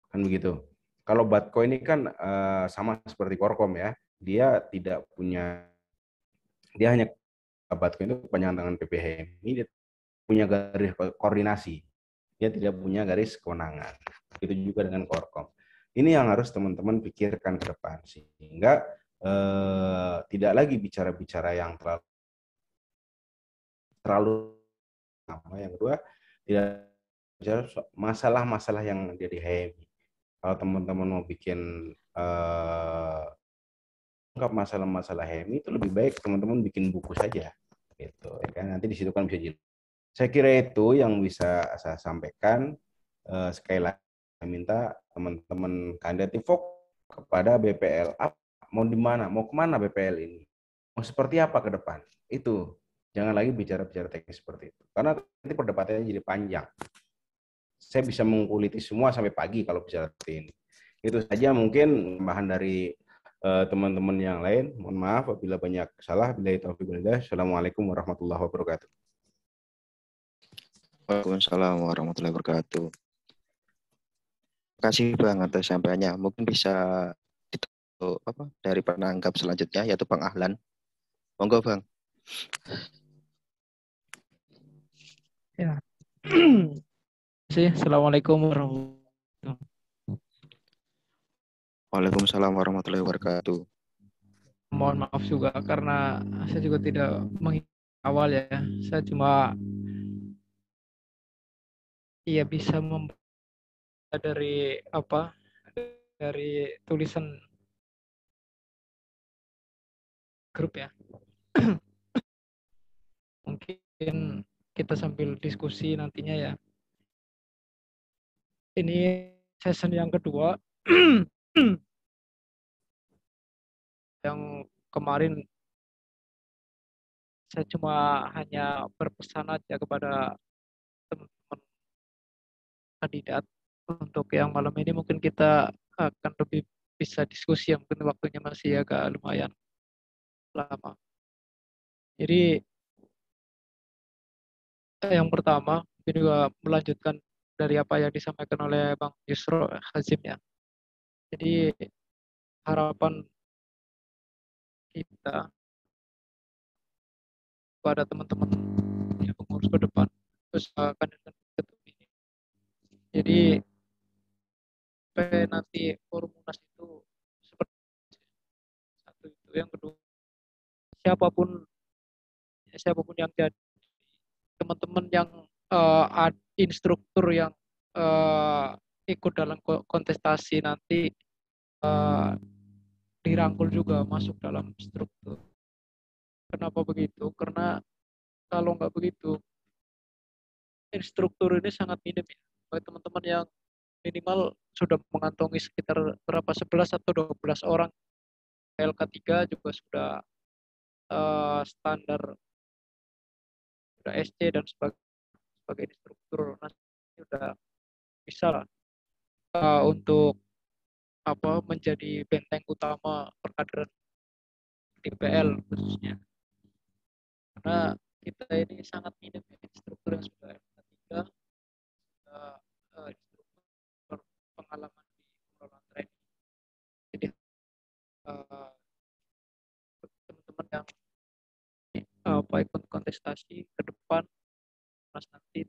kan begitu. Kalau Batko ini kan sama seperti Korkom ya, dia tidak punya, dia hanya, Batko itu kepanjangan tangan PPHMI, dia punya garis koordinasi, dia tidak punya garis kewenangan. Begitu juga dengan Korkom. Ini yang harus teman-teman pikirkan ke depan, sehingga tidak lagi bicara-bicara yang terlalu lama. Yang kedua, tidak bicara masalah-masalah yang ada di HMI. Kalau teman-teman mau bikin masalah-masalah HMI, itu lebih baik teman-teman bikin buku saja, gitu ya kan. Nanti di situ kan bisa jelas. Saya kira itu yang bisa saya sampaikan. Sekali lagi saya minta teman-teman kandidat fokus kepada BPL. Mau di mana, mau kemana BPL ini, mau seperti apa ke depan. Itu jangan lagi bicara-bicara teknis seperti itu, karena nanti perdebatannya jadi panjang. Saya bisa mengkuliti semua sampai pagi kalau bicara seperti ini. Itu saja mungkin tambahan dari teman-teman yang lain. Mohon maaf apabila banyak salah. Billahi taufiq wal hidayah. Assalamualaikum warahmatullahi wabarakatuh. Waalaikumsalam warahmatullahi wabarakatuh. Terima kasih Bang atas sampaiannya. Mungkin bisa dari penanggap selanjutnya, yaitu Bang Ahlan. Monggo Bang. Ya. Assalamualaikum warahmatullahi wabarakatuh. Waalaikumsalam warahmatullahi wabarakatuh. Mohon maaf juga karena saya juga tidak mengikuti awal ya. Saya cuma bisa membaca dari tulisan grup ya. Mungkin kita sambil diskusi nantinya ya. Ini season yang kedua. Yang kemarin saya cuma hanya berpesan aja kepada teman-teman kandidat. Untuk yang malam ini mungkin kita akan lebih bisa diskusi, yang mungkin waktunya masih agak lumayan lama. Jadi yang pertama mungkin juga melanjutkan dari apa yang disampaikan oleh Bang Yusro Hazim ya. Jadi harapan kita pada teman-teman yang pengurus ke depan usahakan ini. Jadi sampai nanti forum munas itu seperti satu itu. Yang kedua, siapapun yang jadi, teman-teman yang instruktur yang ikut dalam kontestasi nanti dirangkul juga masuk dalam struktur. Kenapa begitu? Karena kalau nggak begitu, instruktur ini sangat minim ya. Bagi teman-teman yang minimal sudah mengantongi sekitar berapa, 11 atau 12 orang. LK3 juga sudah standar, sudah SC dan sebagainya. sebagai instruktur nanti udah bisa lah untuk menjadi benteng utama perkaderan DPL khususnya, karena kita ini sangat minim instruktur yang sudah S3, instruktur pengalaman di pengelolaan training. Jadi teman-teman yang ikut kontestasi ke depan mas nanti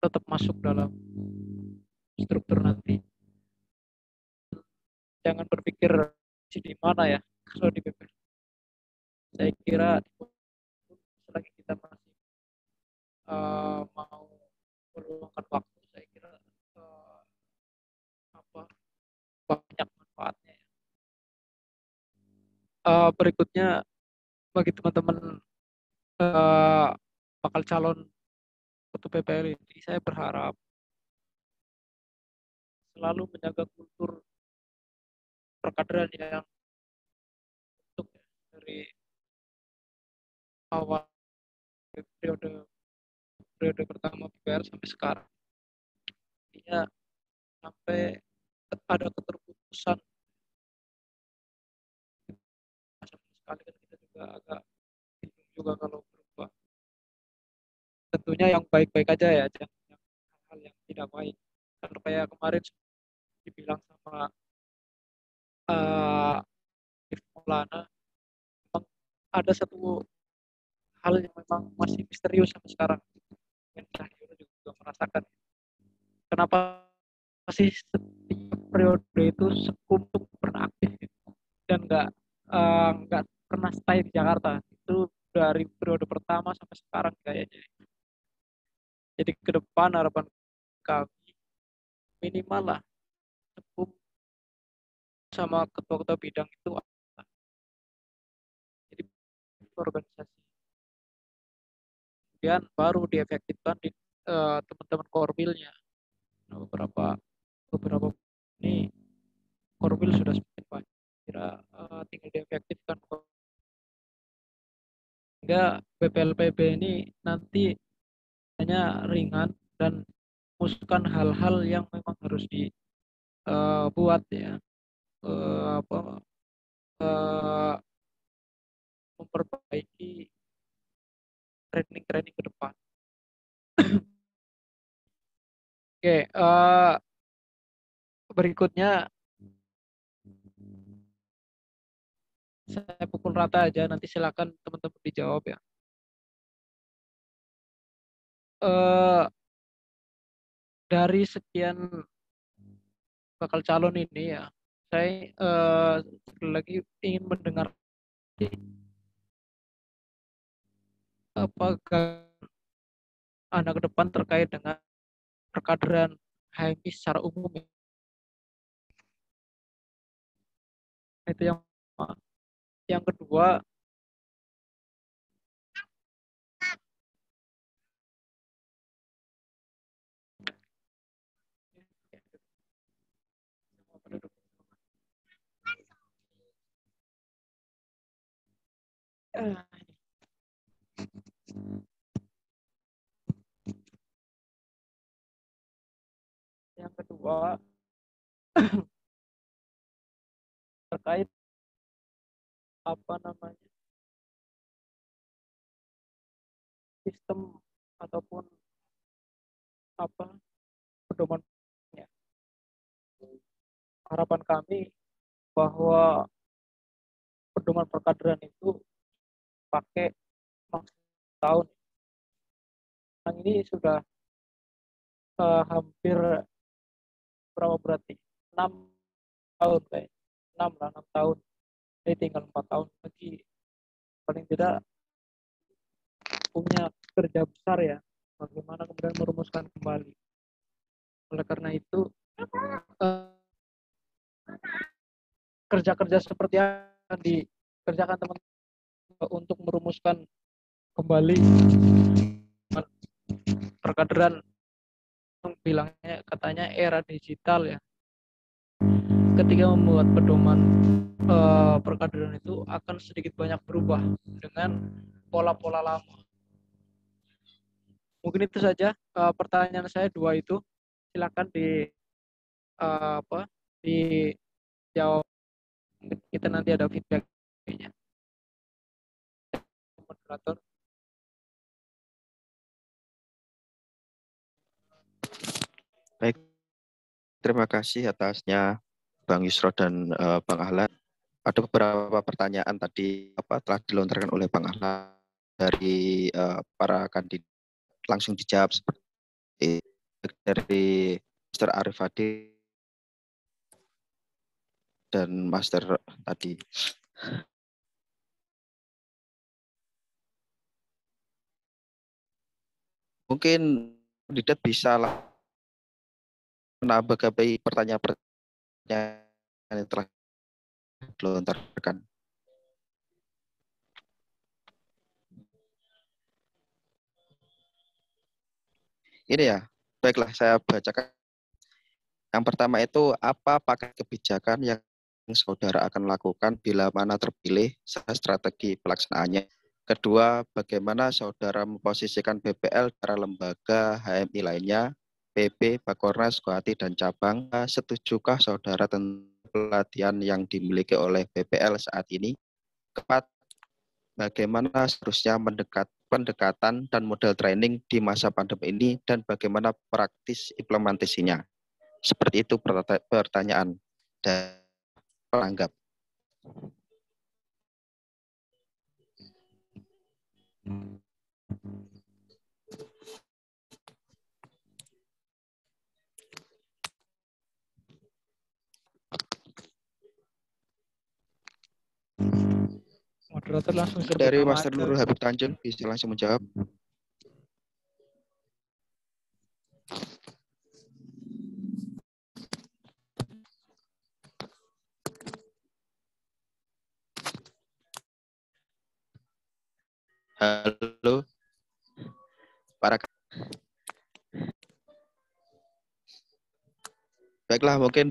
tetap masuk dalam struktur nanti, jangan berpikir di mana ya kalau di BP. Saya kira selagi kita masih mau meluangkan waktu, saya kira banyak manfaatnya ya. Berikutnya bagi teman-teman bakal calon ketua PPL ini, saya berharap selalu menjaga kultur perkaderan yang untuk dari awal periode pertama PPL sampai sekarang. Artinya sampai ada keterputusan. Sekali kan kita juga agak bingung juga kalau berubah. Tentunya yang baik-baik aja ya, jangan hal-hal yang tidak baik. Kalau kayak kemarin dibilang sama Maulana, ada satu hal yang memang masih misterius sampai sekarang. Yang saya juga merasakan. Kenapa masih setiap periode itu Sekutu pernah aktif dan nggak pernah stay di Jakarta. Itu dari periode pertama sampai sekarang kayaknya. Jadi ke depan harapan kami minimal lah Sekum sama ketua-ketua bidang itu jadi organisasi. Kemudian baru diefektifkan di teman-teman korwilnya. Nah, beberapa ini korwil sudah semakin banyak. Kira tinggal diefektifkan sehingga BPLPB ini nanti hanya ringan dan memuskan hal-hal yang memang harus dibuat ya, memperbaiki training ke depan. Oke, berikutnya saya pukul rata aja, nanti silakan teman-teman dijawab ya. Dari sekian bakal calon ini ya, saya sekali lagi ingin mendengar apakah Anda ke depan terkait dengan perkaderan HMI secara umum. Itu yang kedua, terkait sistem ataupun pedomannya. Harapan kami bahwa pedoman perkaderan itu pakai tahun. Yang ini sudah hampir berapa berarti? 6 tahun kayak 6 tahun. Jadi tinggal 4 tahun lagi paling tidak punya kerja besar ya, bagaimana kemudian merumuskan kembali. Oleh karena itu kerja-kerja seperti yang dikerjakan teman-teman untuk merumuskan kembali perkaderan, bilangnya katanya era digital ya. Ketika membuat pedoman perkaderan itu akan sedikit banyak berubah dengan pola-pola lama. Mungkin itu saja pertanyaan saya dua itu. Silakan dijawab. Mungkin kita nanti ada feedback-nya. Moderator. Baik, terima kasih atasnya Bang Yusro dan Bang Ahlan. Ada beberapa pertanyaan tadi telah dilontarkan oleh Bang Ahlan dari para kandidat, langsung dijawab seperti dari Master Arif Hadi dan Master tadi. Mungkin kandidat bisa menambah pertanyaan-pertanyaan yang telah dilontarkan. Ini ya, baiklah saya bacakan. Yang pertama itu, apa paket kebijakan yang saudara akan lakukan bila mana terpilih, strategi pelaksanaannya. Kedua, bagaimana saudara memposisikan BPL para lembaga HMI lainnya, PB, Bakornas, Gohati, dan cabang. Setujukah saudara tentang pelatihan yang dimiliki oleh BPL saat ini? Keempat, bagaimana seharusnya pendekatan dan model training di masa pandemi ini dan bagaimana praktis implementasinya. Seperti itu pertanyaan dan pelanggap. Moderator langsung Dari sebut Master nama Nurul aja. Habib Tanjung bisa langsung menjawab. Halo, para. Baiklah, mungkin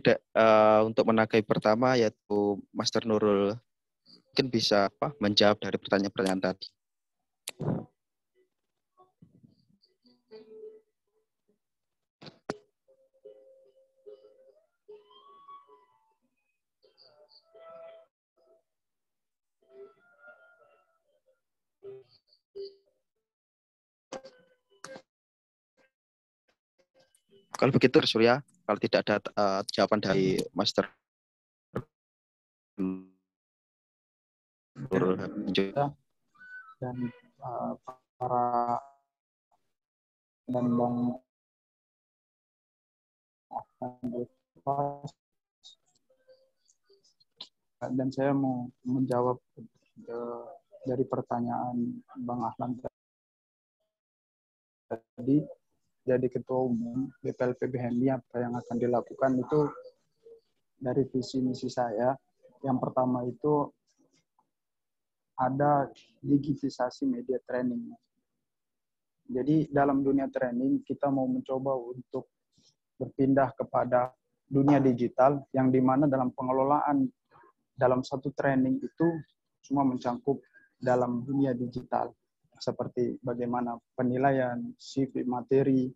untuk menanggapi pertama yaitu Master Nurul mungkin bisa menjawab dari pertanyaan-pertanyaan tadi. Kalau begitu, Surya, kalau tidak ada jawaban dari Master Nurul Habib dan para dan Bang dan saya mau menjawab dari pertanyaan Bang Ahlan tadi. Jadi ketua umum BPLPB HMI, apa yang akan dilakukan itu dari visi misi saya. Yang pertama itu ada digitalisasi media training. Jadi dalam dunia training kita mau mencoba untuk berpindah kepada dunia digital yang dimana dalam pengelolaan dalam satu training itu semua mencangkup dalam dunia digital, seperti bagaimana penilaian, CV materi,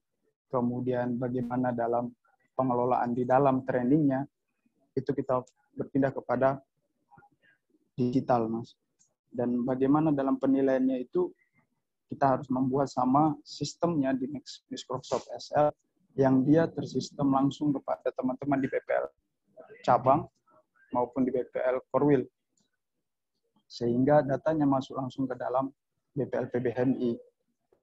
kemudian bagaimana dalam pengelolaan di dalam trainingnya, itu kita berpindah kepada digital, Mas. Dan bagaimana dalam penilaiannya itu kita harus membuat sama sistemnya di Microsoft SL yang dia tersistem langsung kepada teman-teman di BPL cabang maupun di BPL Korwil, sehingga datanya masuk langsung ke dalam BPL PB HMI.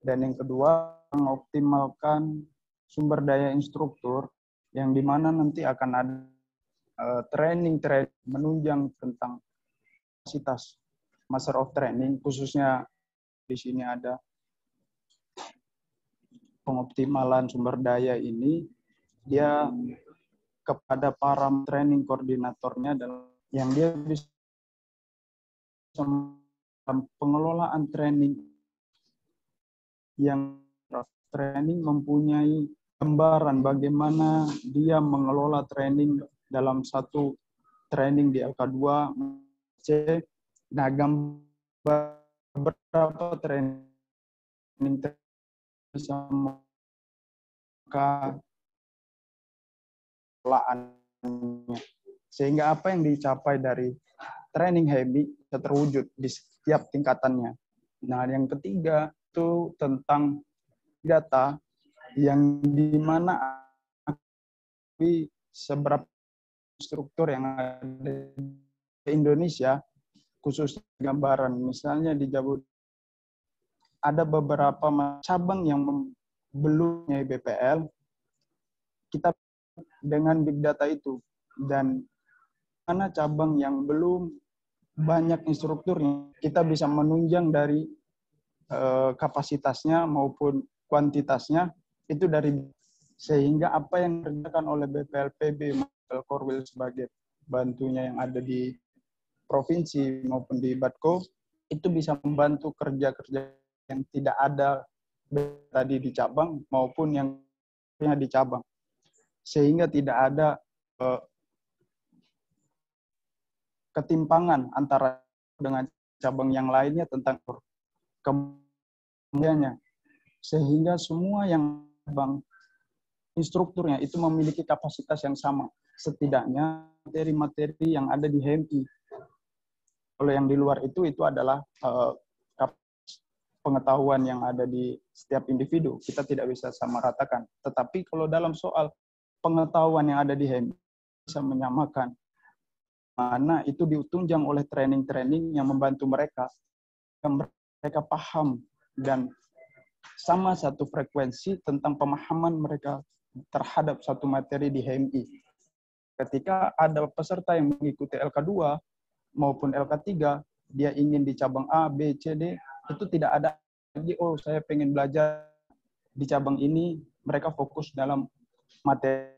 Dan yang kedua, mengoptimalkan sumber daya instruktur yang dimana nanti akan ada training menunjang tentang kapasitas Master of Training, khususnya di sini ada pengoptimalan sumber daya ini, dia kepada para training koordinatornya yang dia bisa pengelolaan training yang training mempunyai gambaran bagaimana dia mengelola training dalam satu training di LK2 C. Nah, gambar beberapa training bisa membuka pelaannya. Sehingga apa yang dicapai dari training HMI bisa terwujud di setiap tingkatannya. Nah, yang ketiga itu tentang data yang dimana seberapa struktur yang ada di Indonesia, khusus gambaran. Misalnya di Jabodetabek ada beberapa cabang yang belum punya BPL, kita dengan big data itu, dan mana cabang yang belum banyak instrukturnya, kita bisa menunjang dari kapasitasnya maupun kuantitasnya itu dari, sehingga apa yang dikerjakan oleh BPLPB maupun Korwil sebagai bantunya yang ada di provinsi maupun di Batko itu bisa membantu kerja-kerja yang tidak ada tadi di cabang maupun yang di cabang, sehingga tidak ada ketimpangan antara dengan cabang yang lainnya tentang kemudiannya, sehingga semua yang cabang instrukturnya itu memiliki kapasitas yang sama, setidaknya materi-materi yang ada di HMI. Kalau yang di luar itu adalah pengetahuan yang ada di setiap individu, kita tidak bisa sama ratakan. Tetapi kalau dalam soal pengetahuan yang ada di HMI bisa menyamakan, mana itu ditunjang oleh training-training yang membantu mereka, yang mereka paham dan sama satu frekuensi tentang pemahaman mereka terhadap satu materi di HMI. Ketika ada peserta yang mengikuti LK2 maupun LK3, dia ingin di cabang A, B, C, D, itu tidak ada lagi, oh saya pengen belajar di cabang ini, mereka fokus dalam materi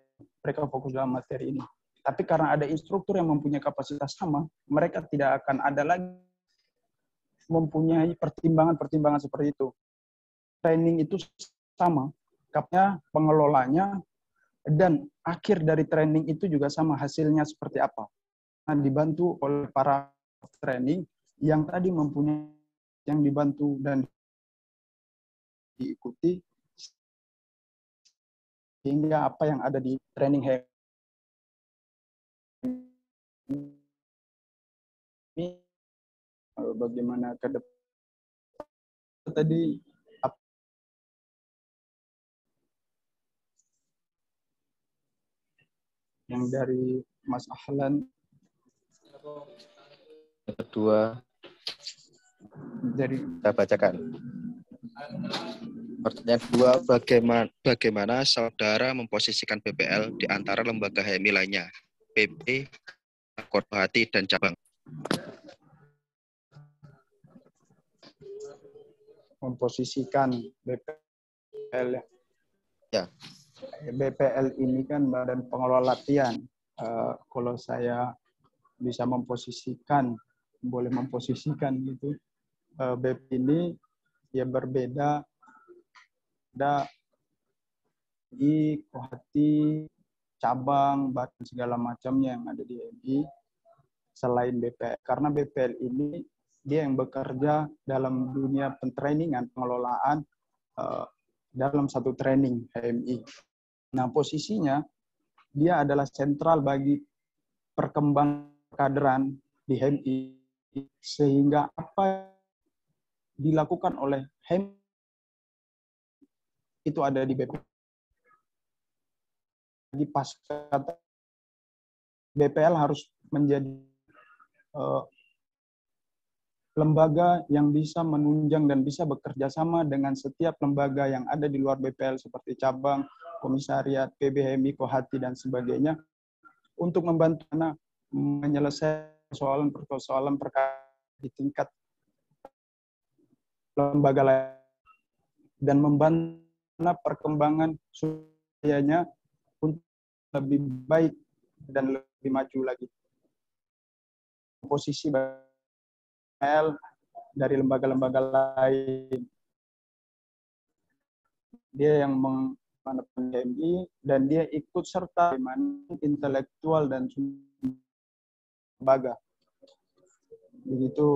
ini. Tapi karena ada instruktur yang mempunyai kapasitas sama, mereka tidak akan ada lagi mempunyai pertimbangan-pertimbangan seperti itu. Training itu sama, kapnya, pengelolanya, dan akhir dari training itu juga sama, hasilnya seperti apa. Nah, dibantu oleh para training yang tadi mempunyai, yang dibantu dan diikuti, hingga apa yang ada di training ini bagaimana ke depan tadi yang dari Mas Ahlan. Kedua, Dari saya bacakan. Pertanyaan kedua, bagaimana saudara memposisikan BPL di antara lembaga HMI lainnya, PP, Korhati, dan cabang? Memposisikan BPL. Ya. BPL ini kan Badan Pengelola Latihan. Kalau saya bisa memposisikan, boleh memposisikan gitu, BP ini ya berbeda di Kohati, cabang, bahkan segala macamnya yang ada di MI selain BPL. Karena BPL ini dia yang bekerja dalam dunia pentrainingan, pengelolaan dalam satu training HMI. Nah, posisinya dia adalah sentral bagi perkembangan kaderan di HMI, sehingga apa dilakukan oleh HMI itu ada di BPL. Di pasca BPL harus menjadi lembaga yang bisa menunjang dan bisa bekerja sama dengan setiap lembaga yang ada di luar BPL seperti cabang, komisariat, PBHMI, Kohati, dan sebagainya untuk membantu menyelesaikan persoalan perkara di tingkat lembaga lain dan membantu perkembangan sudahnya untuk lebih baik dan lebih maju lagi. Posisi BPL dari lembaga-lembaga lain, dia yang menghadapi HMI dan dia ikut serta intelektual dan lembaga. Begitu.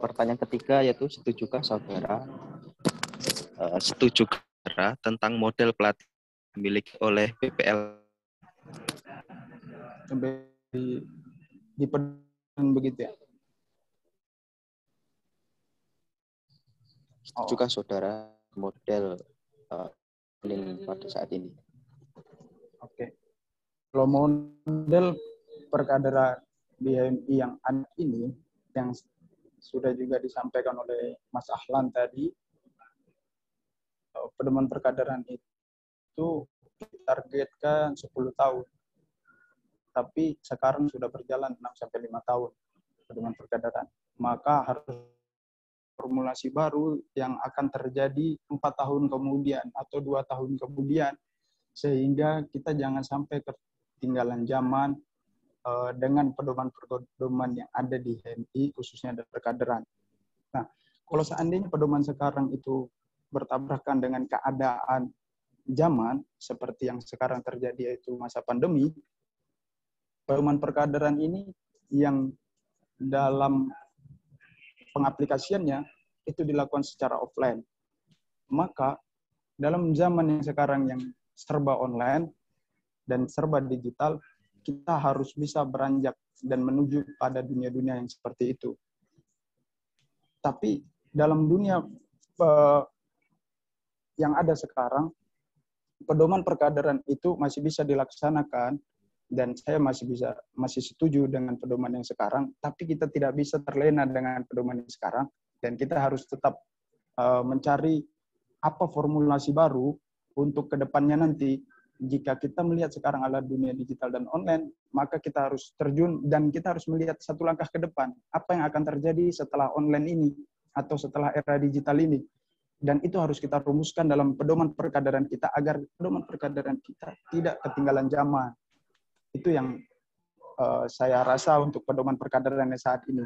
pertanyaan ketiga yaitu setujukah saudara tentang model pelatihan dimiliki oleh BPL di begitu ya? Setujukah saudara model pada saat ini? Oke. Kalau model perkaderan di HMI yang ada ini, yang sudah juga disampaikan oleh Mas Ahlan tadi, pedoman perkaderan itu ditargetkan 10 tahun. Tapi sekarang sudah berjalan 6-5 tahun pedoman perkaderan. Maka harus formulasi baru yang akan terjadi 4 tahun kemudian atau 2 tahun kemudian, sehingga kita jangan sampai ketinggalan zaman dengan pedoman-pedoman yang ada di HMI, khususnya dari perkaderan. Nah, kalau seandainya pedoman sekarang itu bertabrakan dengan keadaan zaman, seperti yang sekarang terjadi yaitu masa pandemi, pedoman perkaderan ini yang dalam pengaplikasiannya itu dilakukan secara offline. Maka dalam zaman yang sekarang yang serba online dan serba digital, kita harus bisa beranjak dan menuju pada dunia-dunia yang seperti itu. Tapi dalam dunia yang ada sekarang, pedoman perkaderan itu masih bisa dilaksanakan, dan saya masih setuju dengan pedoman yang sekarang, tapi kita tidak bisa terlena dengan pedoman yang sekarang, dan kita harus tetap mencari apa formulasi baru untuk kedepannya nanti. Jika kita melihat sekarang ala dunia digital dan online, maka kita harus terjun dan kita harus melihat satu langkah ke depan. Apa yang akan terjadi setelah online ini atau setelah era digital ini. Dan itu harus kita rumuskan dalam pedoman perkaderan kita agar pedoman perkaderan kita tidak ketinggalan zaman. Itu yang saya rasa untuk pedoman perkaderan yang saat ini.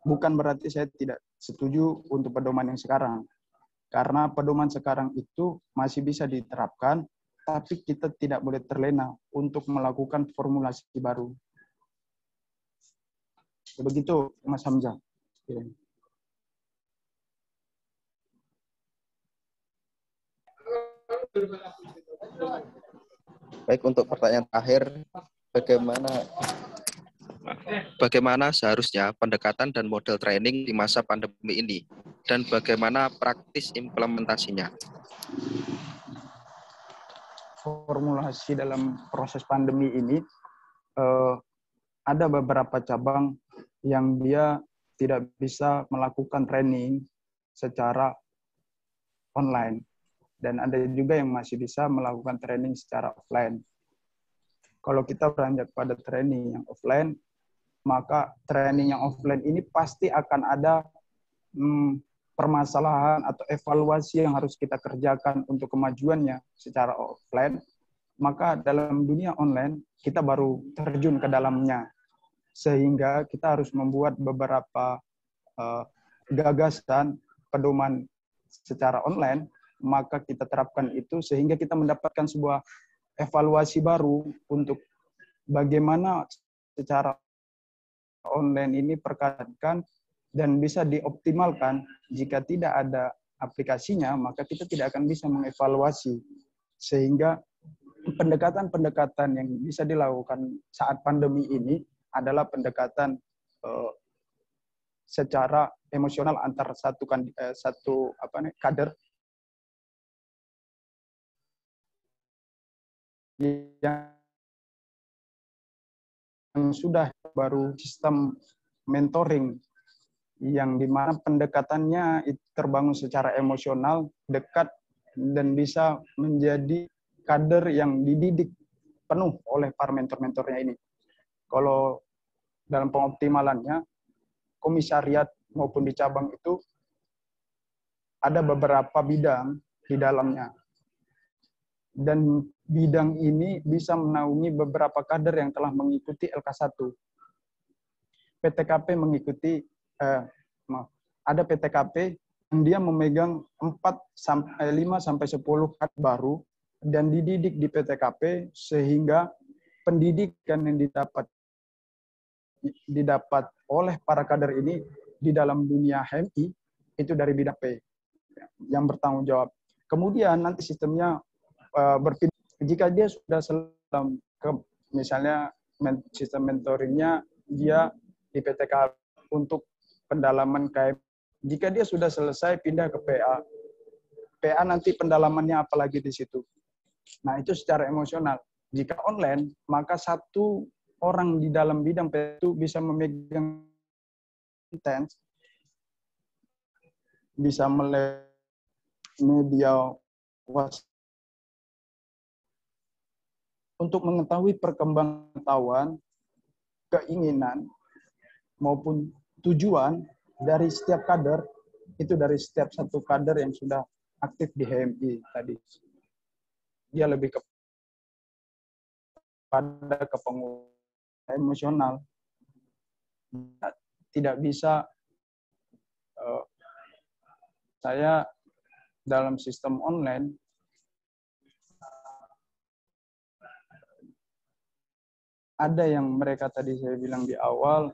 Bukan berarti saya tidak setuju untuk pedoman yang sekarang. Karena pedoman sekarang itu masih bisa diterapkan, tapi kita tidak boleh terlena untuk melakukan formulasi baru. Begitu, Mas Hamzah. Baik, untuk pertanyaan terakhir, bagaimana seharusnya pendekatan dan model training di masa pandemi ini, dan bagaimana praktis implementasinya? Formulasi dalam proses pandemi ini, ada beberapa cabang yang dia tidak bisa melakukan training secara online. Dan ada juga yang masih bisa melakukan training secara offline. Kalau kita beranjak pada training yang offline, maka training yang offline ini pasti akan ada permasalahan atau evaluasi yang harus kita kerjakan untuk kemajuannya secara offline. Maka dalam dunia online, kita baru terjun ke dalamnya. Sehingga kita harus membuat beberapa gagasan pedoman secara online, maka kita terapkan itu sehingga kita mendapatkan sebuah evaluasi baru untuk bagaimana secara online ini perkaderan dan bisa dioptimalkan. Jika tidak ada aplikasinya, maka kita tidak akan bisa mengevaluasi. Sehingga pendekatan-pendekatan yang bisa dilakukan saat pandemi ini adalah pendekatan secara emosional antar satu kader yang sudah baru sistem mentoring yang dimana pendekatannya terbangun secara emosional, dekat, dan bisa menjadi kader yang dididik penuh oleh para mentor-mentornya ini. Kalau dalam pengoptimalannya, komisariat maupun di cabang itu ada beberapa bidang di dalamnya. Dan bidang ini bisa menaungi beberapa kader yang telah mengikuti LK1. PTKP mengikuti, ada PTKP yang dia memegang 5-10 kader baru dan dididik di PTKP sehingga pendidikan yang didapat oleh para kader ini di dalam dunia HMI itu dari bidang P yang bertanggung jawab. Kemudian nanti sistemnya berpindah. Jika dia sudah selesai ke misalnya sistem mentoringnya dia di PTK untuk pendalaman KM. Jika dia sudah selesai pindah ke PA. PA nanti pendalamannya apalagi di situ. Nah, itu secara emosional. Jika online, maka satu orang di dalam bidang PA itu bisa memegang intens, bisa melihat media WhatsApp untuk mengetahui perkembangan pengetahuan, keinginan, maupun tujuan dari setiap kader, itu dari setiap satu kader yang sudah aktif di HMI tadi. Dia lebih kepada kepengurusan emosional. Tidak bisa saya dalam sistem online ada yang mereka tadi saya bilang di awal,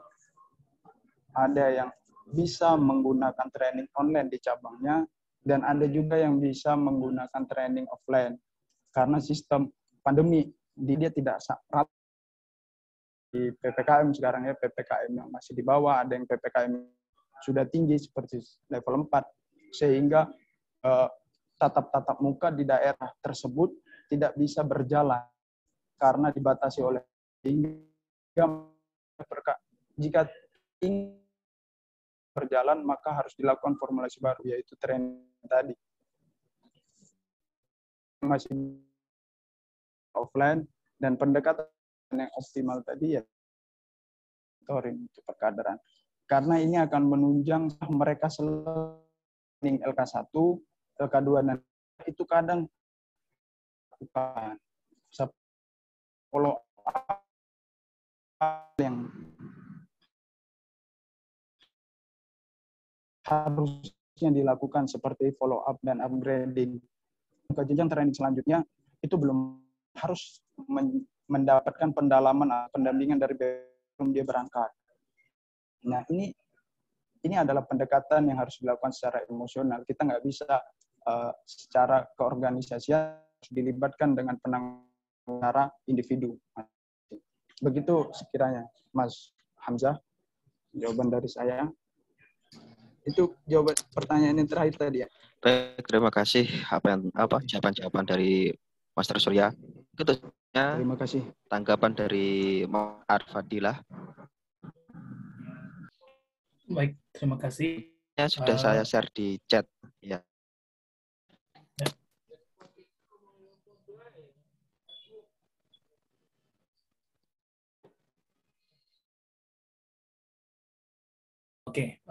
ada yang bisa menggunakan training online di cabangnya, dan ada juga yang bisa menggunakan training offline. Karena sistem pandemi, dia tidak rata di PPKM sekarang ya, PPKM yang masih di bawah, ada yang PPKM sudah tinggi seperti level 4, sehingga tatap muka di daerah tersebut tidak bisa berjalan karena dibatasi oleh, jika ingin berjalan maka harus dilakukan formulasi baru, yaitu training tadi. Masih offline dan pendekatan yang optimal tadi ya mentoring untuk perkaderan. Karena ini akan menunjang mereka selain LK1, LK2 dan itu kadang bukan follow up yang harusnya dilakukan seperti follow up dan upgrading. Ke jenjang training selanjutnya itu belum harus mendapatkan pendalaman atau pendampingan dari sebelum dia berangkat. Nah, ini adalah pendekatan yang harus dilakukan secara emosional. Kita nggak bisa secara keorganisasian dilibatkan dengan penanganan individu. Begitu sekiranya, Mas Hamzah, jawaban dari saya. Itu jawaban pertanyaan yang terakhir tadi ya. Baik, terima kasih jawaban-jawaban dari Master Surya. Terima kasih. Tanggapan dari Mas Arfadilah. Baik, terima kasih. Ya, sudah saya share di chat. Ya. Oke,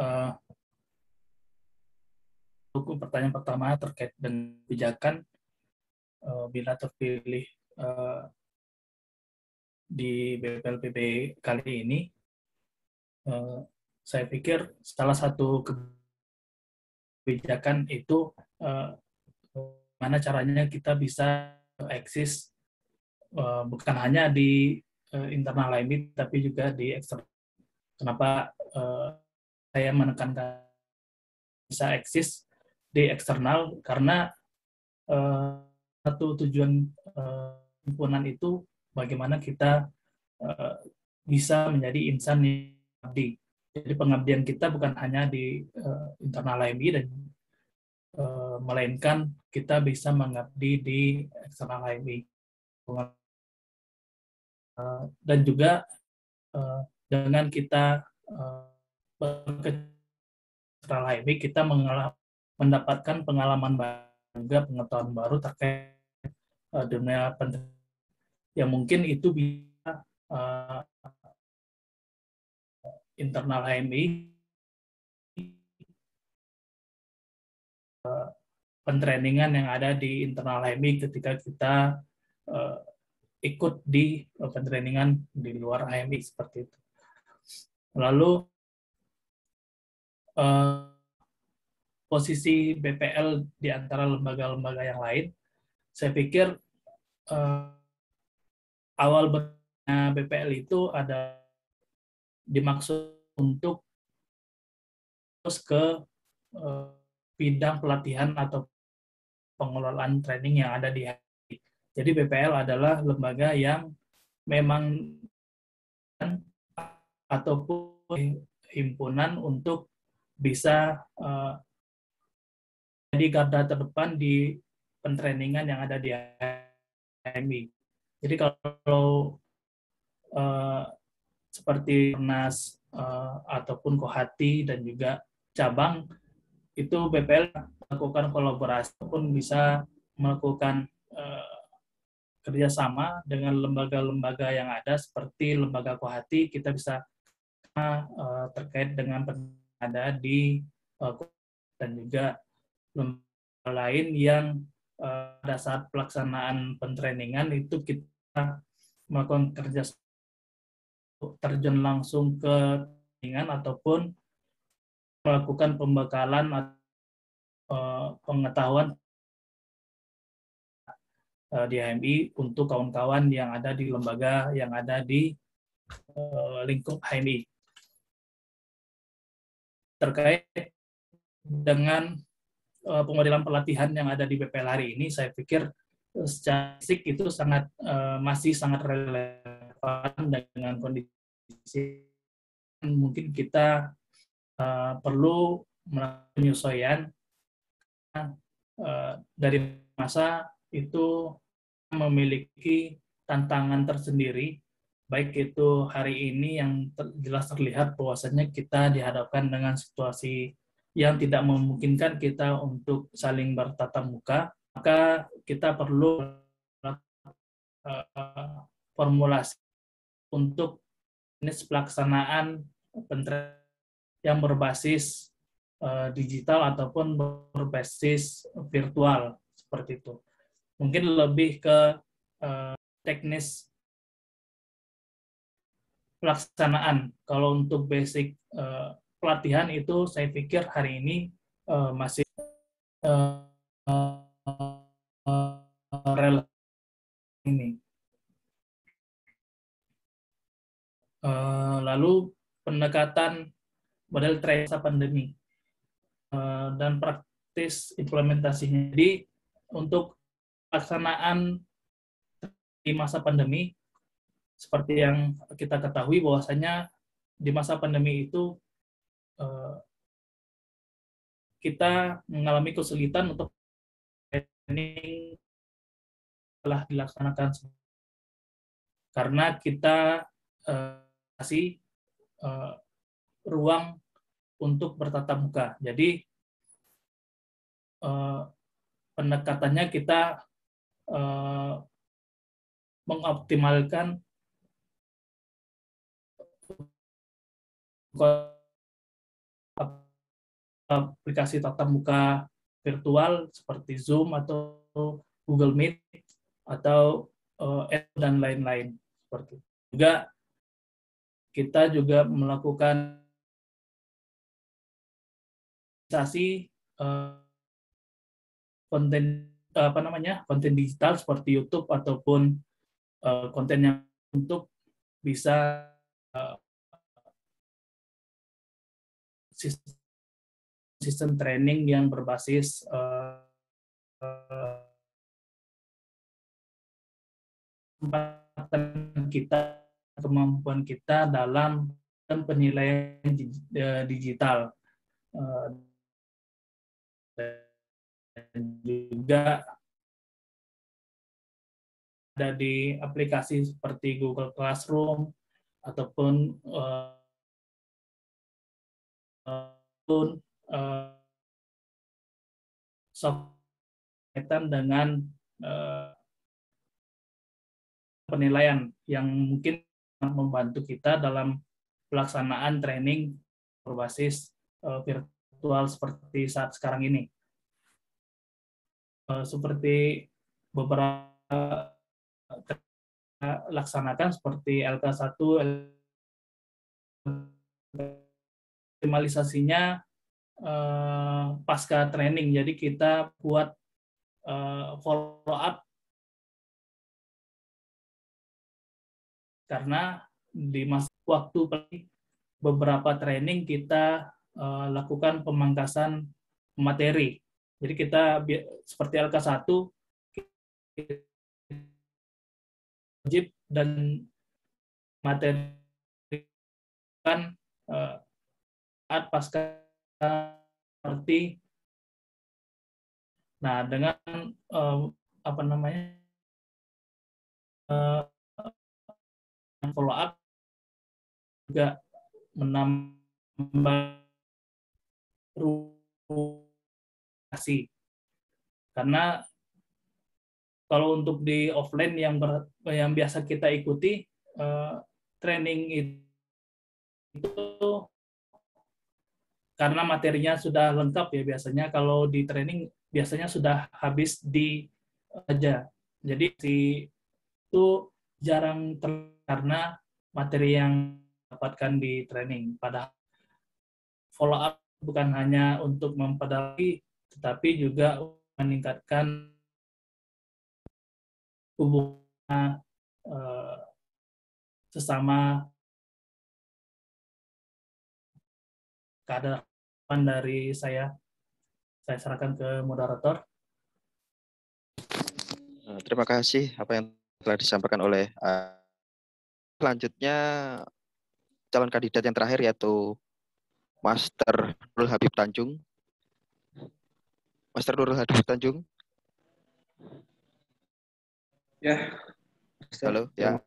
untuk pertanyaan pertama terkait dengan kebijakan bila terpilih di BPLPB kali ini, saya pikir salah satu kebijakan itu mana caranya kita bisa eksis bukan hanya di internal HMI tapi juga di eksternal. Kenapa saya menekankan bisa eksis di eksternal? Karena satu tujuan himpunan itu bagaimana kita bisa menjadi insan yang mengabdi. Jadi pengabdian kita bukan hanya di internal HMI dan melainkan kita bisa mengabdi di eksternal HMI. Dan juga dengan kita eksternal HMI, kita mendapatkan pengalaman baru, pengetahuan baru terkait dunia pendidikan yang mungkin itu bisa internal HMI pentrainingan yang ada di internal HMI ketika kita ikut di pentrainingan di luar HMI seperti itu. Lalu posisi BPL di antara lembaga-lembaga yang lain, saya pikir awal BPL itu ada dimaksud untuk terus ke bidang pelatihan atau pengelolaan training yang ada di HMI. Jadi BPL adalah lembaga yang memang ataupun himpunan untuk bisa jadi garda terdepan di pentrainingan yang ada di HMI. Jadi kalau seperti Pernas ataupun Kohati dan juga cabang, itu BPL melakukan kolaborasi pun bisa melakukan kerjasama dengan lembaga-lembaga yang ada seperti lembaga Kohati. Kita bisa terkait dengan ada di dan juga lembaga lain yang pada saat pelaksanaan pentrainingan itu kita melakukan kerja terjun langsung ke trainingan ataupun melakukan pembekalan pengetahuan di HMI untuk kawan-kawan yang ada di lembaga yang ada di lingkup HMI. Terkait dengan pemodelan pelatihan yang ada di BPL hari ini, saya pikir secara fisik itu masih sangat relevan dengan kondisi. Mungkin kita perlu melakukan penyesuaian dari masa itu memiliki tantangan tersendiri, baik itu hari ini yang jelas terlihat bahwasanya kita dihadapkan dengan situasi yang tidak memungkinkan kita untuk saling bertatap muka, maka kita perlu formulasi untuk jenis pelaksanaan pentraining yang berbasis digital ataupun berbasis virtual seperti itu. Mungkin lebih ke teknis pelaksanaan. Kalau untuk basic pelatihan itu saya pikir hari ini masih relevan ini. Lalu pendekatan model training masa pandemi dan praktis implementasinya. Jadi untuk pelaksanaan di masa pandemi, seperti yang kita ketahui bahwasanya di masa pandemi itu kita mengalami kesulitan untuk training telah dilaksanakan karena kita kasih ruang untuk bertatap muka. Jadi pendekatannya kita mengoptimalkan aplikasi tatap muka virtual seperti Zoom atau Google Meet atau dan lain-lain seperti itu. Juga kita juga melakukan konten digital seperti YouTube ataupun konten yang untuk bisa sistem training yang berbasis kemampuan kita dalam penilaian digital dan juga ada di aplikasi seperti Google Classroom ataupun software dengan penilaian yang mungkin membantu kita dalam pelaksanaan training berbasis virtual seperti saat sekarang ini. Seperti beberapa laksanakan seperti LK1, optimalisasinya pasca training. Jadi kita buat follow up karena di masa waktu beberapa training kita lakukan pemangkasan materi. Jadi kita seperti LK1 wajib dan materi kan pasca seperti. Nah, dengan apa namanya follow up juga menambah ruasi. Karena kalau untuk di offline yang biasa kita ikuti training itu karena materinya sudah lengkap ya, biasanya kalau di training biasanya sudah habis di aja. Jadi itu jarang karena materi yang dapatkan di training. Padahal follow up bukan hanya untuk memperdalam, tetapi juga meningkatkan hubungan sesama keadaan dari saya serahkan ke moderator. Terima kasih apa yang telah disampaikan oleh selanjutnya calon kandidat yang terakhir yaitu Master Nurul Habib Tanjung. Master Nurul Habib Tanjung. Ya. Halo, ya.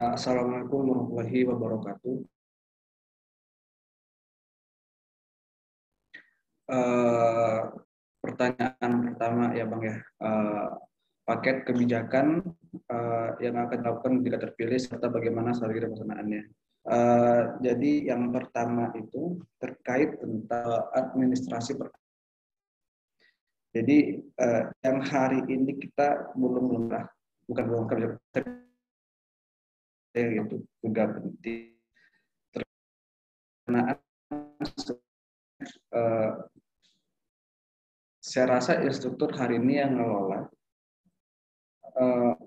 Assalamualaikum warahmatullahi wabarakatuh. Pertanyaan pertama ya Bang ya, paket kebijakan yang akan dilakukan jika terpilih serta bagaimana strategi pelaksanaannya. Jadi yang pertama itu terkait tentang administrasi. Jadi yang hari ini kita bukan kerja itu juga penting. Karena saya rasa instruktur hari ini yang ngelola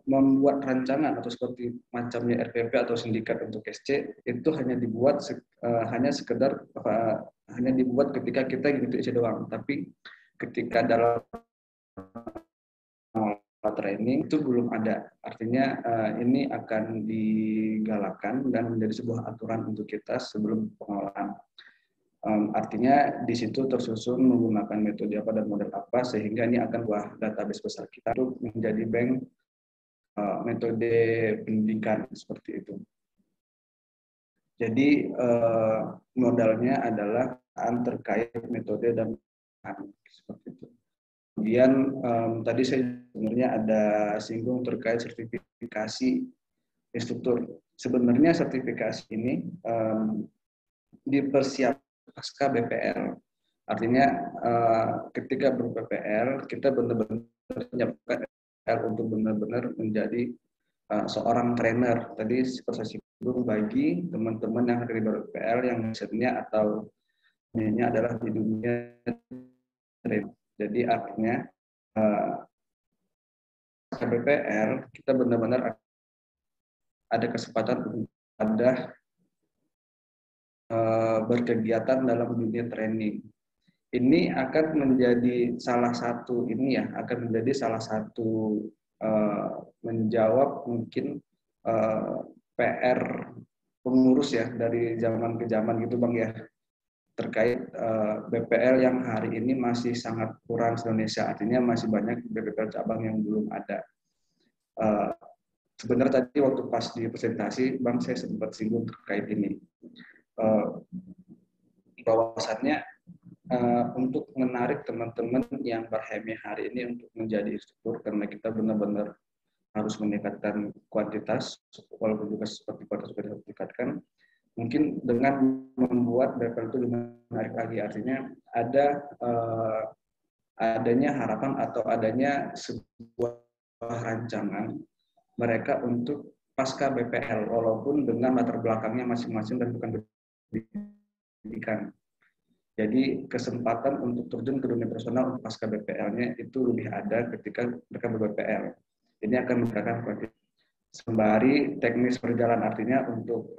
membuat rancangan atau seperti macamnya RPP atau sindikat untuk SC itu hanya dibuat hanya sekedar hanya dibuat ketika kita gitu isi doang, tapi ketika dalam training itu belum ada. Artinya ini akan digalakkan dan menjadi sebuah aturan untuk kita sebelum pengolahan. Artinya di situ tersusun menggunakan metode apa dan model apa sehingga ini akan buah database besar kita untuk menjadi bank metode pendidikan seperti itu. Jadi modalnya adalah terkait metode dan seperti itu. Kemudian tadi saya sebenarnya ada singgung terkait sertifikasi instruktur. Sebenarnya sertifikasi ini dipersiapkan pasca BPL. Artinya ketika ber-BPL kita benar-benar menyiapkan untuk benar-benar menjadi seorang trainer. Tadi seperti saya singgung bagi teman-teman yang ada di BPL yang misalnya atau ini adalah di dunia trainer. Jadi artinya BPL kita benar-benar ada kesempatan untuk ada berkegiatan dalam dunia training. Ini akan menjadi salah satu menjawab mungkin PR pengurus ya dari zaman ke zaman gitu Bang ya, terkait BPL yang hari ini masih sangat kurang di Indonesia. Artinya masih banyak BPL cabang yang belum ada. Sebenarnya tadi waktu pas di presentasi Bang saya sempat singgung terkait ini. Bahwasannya untuk menarik teman-teman yang berhemi hari ini untuk menjadi instruktur, karena kita benar-benar harus meningkatkan kuantitas walaupun juga seperti kuantitas sudah ditingkatkan. Mungkin dengan membuat BPL itu lebih menarik lagi, artinya ada adanya harapan atau adanya sebuah rancangan mereka untuk pasca BPL walaupun dengan latar belakangnya masing-masing dan bukan pendidikan. Jadi kesempatan untuk terjun ke dunia profesional pasca BPL-nya itu lebih ada ketika mereka ber-BPL. Ini akan memberikan kualitas. sembari teknis berjalan, artinya untuk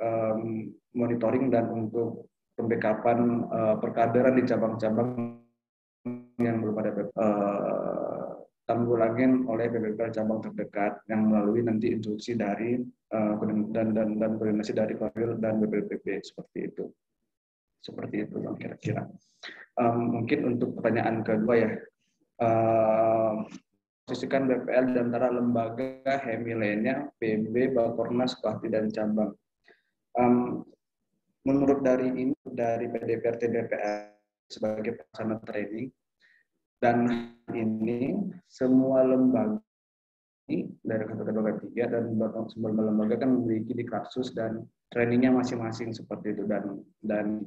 monitoring dan untuk pembackupan perkaderan di cabang-cabang yang belum ada tanggulangin oleh BPPL cabang terdekat yang melalui nanti instruksi dari dan koordinasi dari Korwil dan BPPB seperti itu. Seperti itu kira-kira. Mungkin untuk pertanyaan kedua ya, posisikan BPL di antara lembaga HEMI lainnya, PB, Bakornas, Bakti, dan cabang. Menurut dari PDPRT DPR sebagai pelaksana training, dan ini semua lembaga ini dari Kabupaten Bogor 3 dan semua lembaga kan memiliki diklatsus dan trainingnya masing-masing seperti itu, dan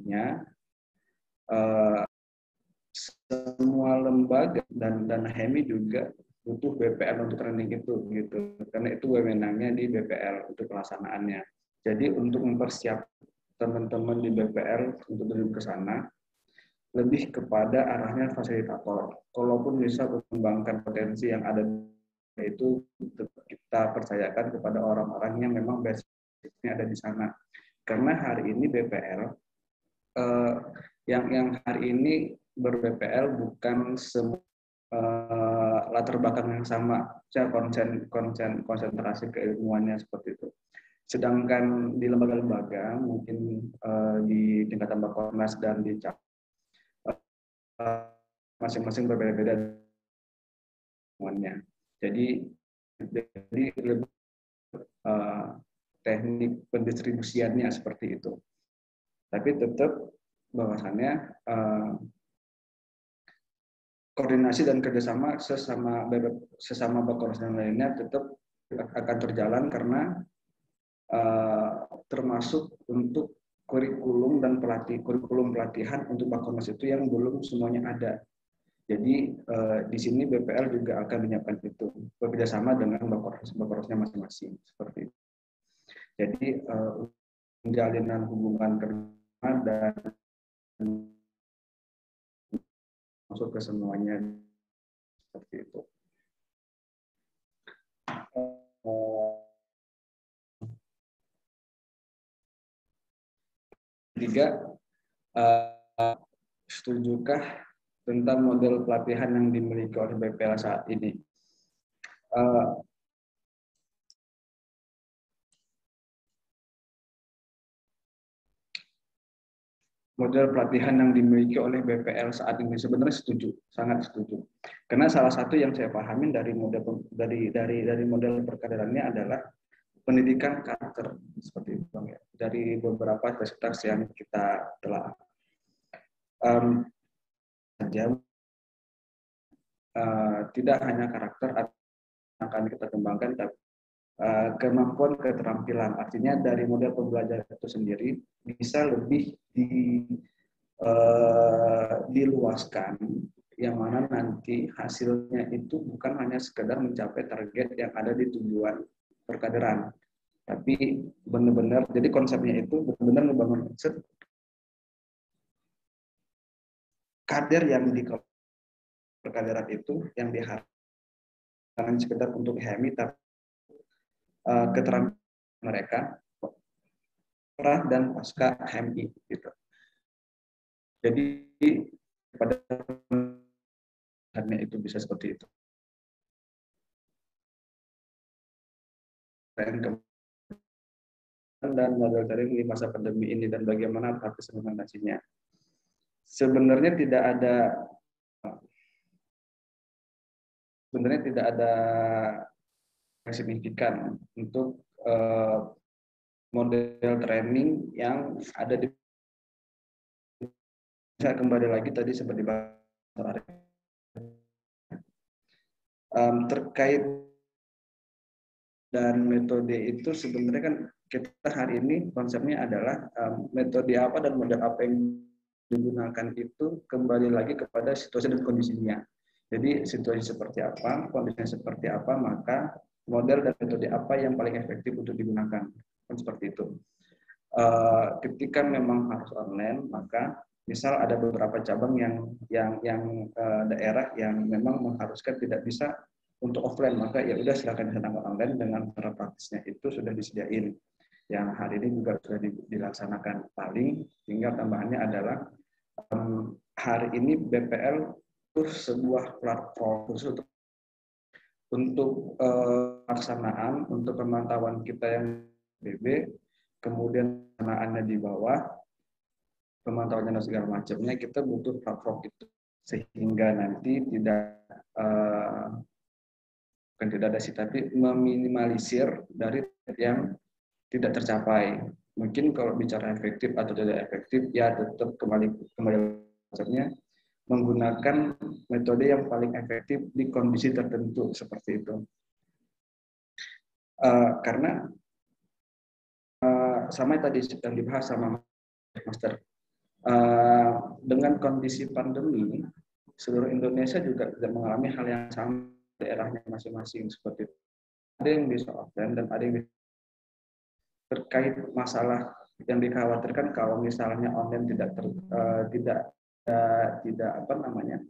semua lembaga dan HEMI juga butuh BPL untuk training itu gitu, karena itu wewenangnya di BPL untuk pelaksanaannya. Jadi untuk mempersiapkan teman-teman di BPL untuk terjun ke sana, lebih kepada arahnya fasilitator. Kalaupun bisa mengembangkan potensi yang ada itu, kita percayakan kepada orang-orang yang memang basicnya ada di sana. Karena hari ini BPL yang hari ini ber-BPL bukan semua latar belakang yang sama, konsentrasi keilmuannya seperti itu. Sedangkan di lembaga-lembaga mungkin di tingkatan Bakornas dan di masing-masing berbeda-beda ilmuannya. Jadi lebih teknik pendistribusiannya seperti itu. Tapi tetap bahwasannya koordinasi dan kerjasama sesama Bakornas dan lainnya tetap akan terjalan, karena termasuk untuk kurikulum pelatihan untuk Bakornas itu yang belum semuanya ada. Jadi di sini BPL juga akan menyiapkan itu bekerjasama dengan Bakornasnya masing-masing seperti itu. Jadi menjalinan hubungan kerja dan masuk ke semuanya seperti itu. Ketiga, setujukah tentang model pelatihan yang dimiliki oleh BPL saat ini? Model pelatihan yang dimiliki oleh BPL saat ini sebenarnya setuju, sangat setuju. Karena salah satu yang saya pahami dari model perkaderannya adalah pendidikan karakter seperti itu, Bang, ya. Dari beberapa tes yang kita telah tidak hanya karakter akan kita kembangkan, tapi kemampuan keterampilan. Artinya dari model pembelajaran itu sendiri bisa lebih diluaskan, yang mana nanti hasilnya itu bukan hanya sekedar mencapai target yang ada di tujuan perkaderan, tapi benar-benar, jadi konsepnya itu benar-benar membangun konsep kader yang di perkaderan itu yang diharapkan sekedar untuk HEMI, tapi keterampilan mereka pra dan pasca HEMI gitu. Jadi pada itu bisa seperti itu. Dan model training di masa pandemi ini dan bagaimana implementasinya. Sebenarnya tidak ada yang signifikan untuk model training yang ada di. Saya kembali lagi tadi seperti terkait dan metode itu, sebenarnya kan kita hari ini konsepnya adalah metode apa dan model apa yang digunakan itu kembali lagi kepada situasi dan kondisinya. Jadi situasi seperti apa, kondisinya seperti apa, maka model dan metode apa yang paling efektif untuk digunakan. Kan seperti itu. Ketika memang harus online, maka misal ada beberapa cabang yang daerah yang memang mengharuskan tidak bisa untuk offline, maka ya udah silakan dilaksanakan online dengan cara praktisnya itu sudah disediain. Yang hari ini juga sudah dilaksanakan. Paling tinggal tambahannya adalah hari ini BPL itu sebuah platform khusus untuk pelaksanaan, untuk pemantauan kita yang BB, kemudian penaannya di bawah, pemantauannya dan segala macamnya, kita butuh platform itu sehingga nanti bukan tidak ada sih, tapi meminimalisir dari yang tidak tercapai. Mungkin kalau bicara efektif atau tidak efektif, ya tetap kembali maksudnya menggunakan metode yang paling efektif di kondisi tertentu seperti itu. Karena sama tadi yang dibahas sama Master, dengan kondisi pandemi, seluruh Indonesia juga tidak mengalami hal yang sama daerahnya masing-masing seperti itu. Ada yang bisa offline dan ada yang bisa terkait masalah yang dikhawatirkan kalau misalnya online tidak apa namanya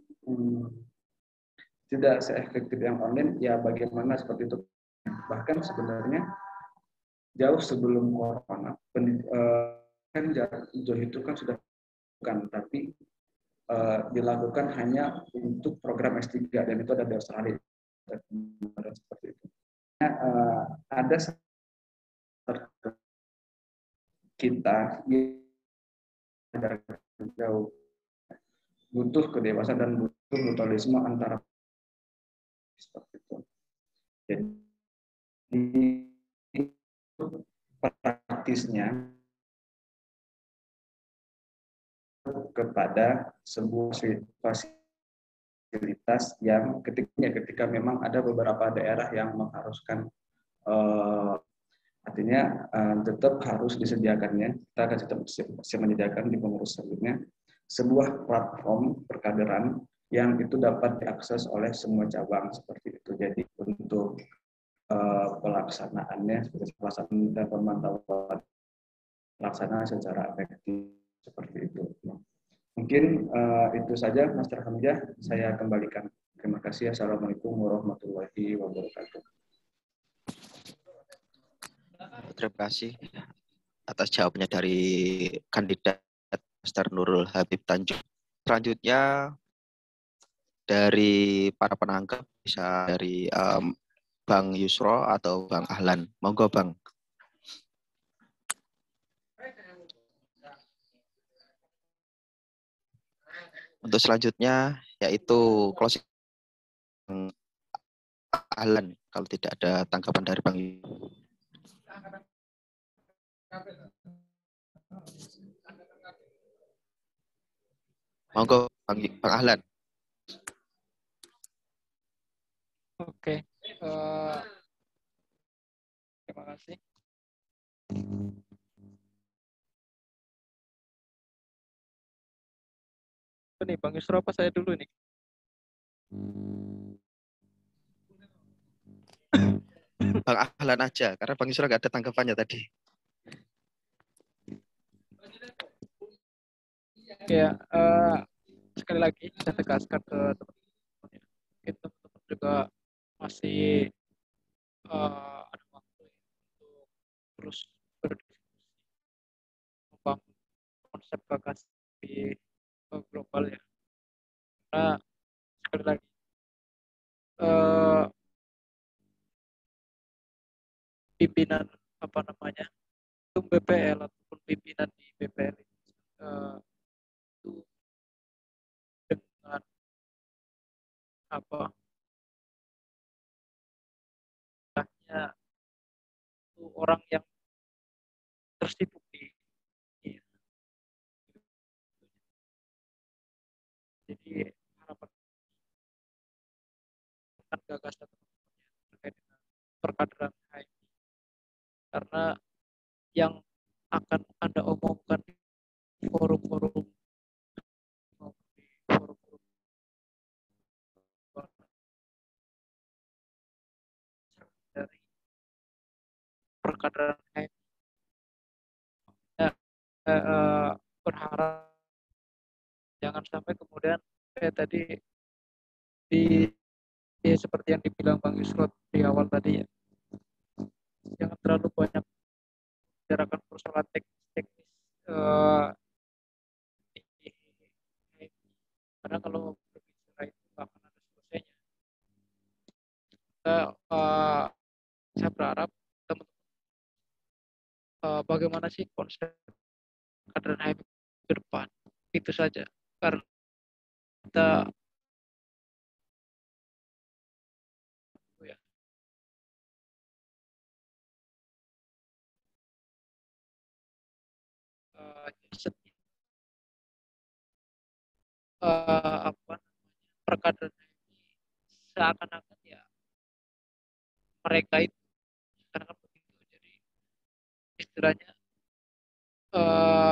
tidak seefektif yang online, ya bagaimana seperti itu. Bahkan sebenarnya jauh sebelum corona kan jarak jauh itu kan sudah bukan, tapi dilakukan hanya untuk program S3 dan itu ada di Australia dan seperti itu. Ada kita jauh butuh kedewasaan dan butuh mutualisme antara seperti itu. Jadi praktisnya kepada sebuah fasilitas yang ketika memang ada beberapa daerah yang mengharuskan artinya tetap harus disediakannya, kita akan tetap menyediakan di pengurus selanjutnya sebuah platform perkaderan yang itu dapat diakses oleh semua cabang seperti itu. Jadi untuk pelaksanaannya seperti pelaksanaan dan pemantauan pelaksanaan secara efektif seperti itu. Mungkin itu saja Master Hamzah, saya kembalikan. Terima kasih. Assalamualaikum warahmatullahi wabarakatuh. Terima kasih atas jawabannya dari kandidat Master Nurul Habib Tanjung. Selanjutnya dari para penanggap, bisa dari Bang Yusro atau Bang Ahlan. Monggo Bang. Untuk selanjutnya yaitu closing Ahlan kalau tidak ada tanggapan dari Bang Yusro. Monggo Bang Ahlan. Oke. Terima kasih. Ini Bang Yusro apa saya dulu nih? Bang Ahlan aja, karena Bang Yusro nggak ada tanggapannya tadi. Ya, sekali lagi saya tegaskan ke teman-teman. Mungkin teman-teman juga masih ada waktu untuk terus berdiskusi membangun konsep bagasi global ya. Karena sekali lagi pimpinan apa namanya BPL ataupun pimpinan di BPL itu dengan apa hanya itu orang yang tersibuk di jadi harapan dengan gagasan terkait dengan perkaderan HMI karena yang akan Anda omongkan di forum-forum dari perkaderan HMI berharap jangan sampai kemudian tadi di Ya seperti yang dibilang Bang Yusrod di awal tadi ya, jangan terlalu banyak bicarakan persoalan teknis eh, karena kalau berbicara itu nggak akan ada selesainya. Kita, saya berharap teman-teman bagaimana sih konsep kader HMI ke depan, itu saja. Karena kita ya, apa perkaderan HMI seakan-akan ya mereka itu sekarang begitu. Jadi istilahnya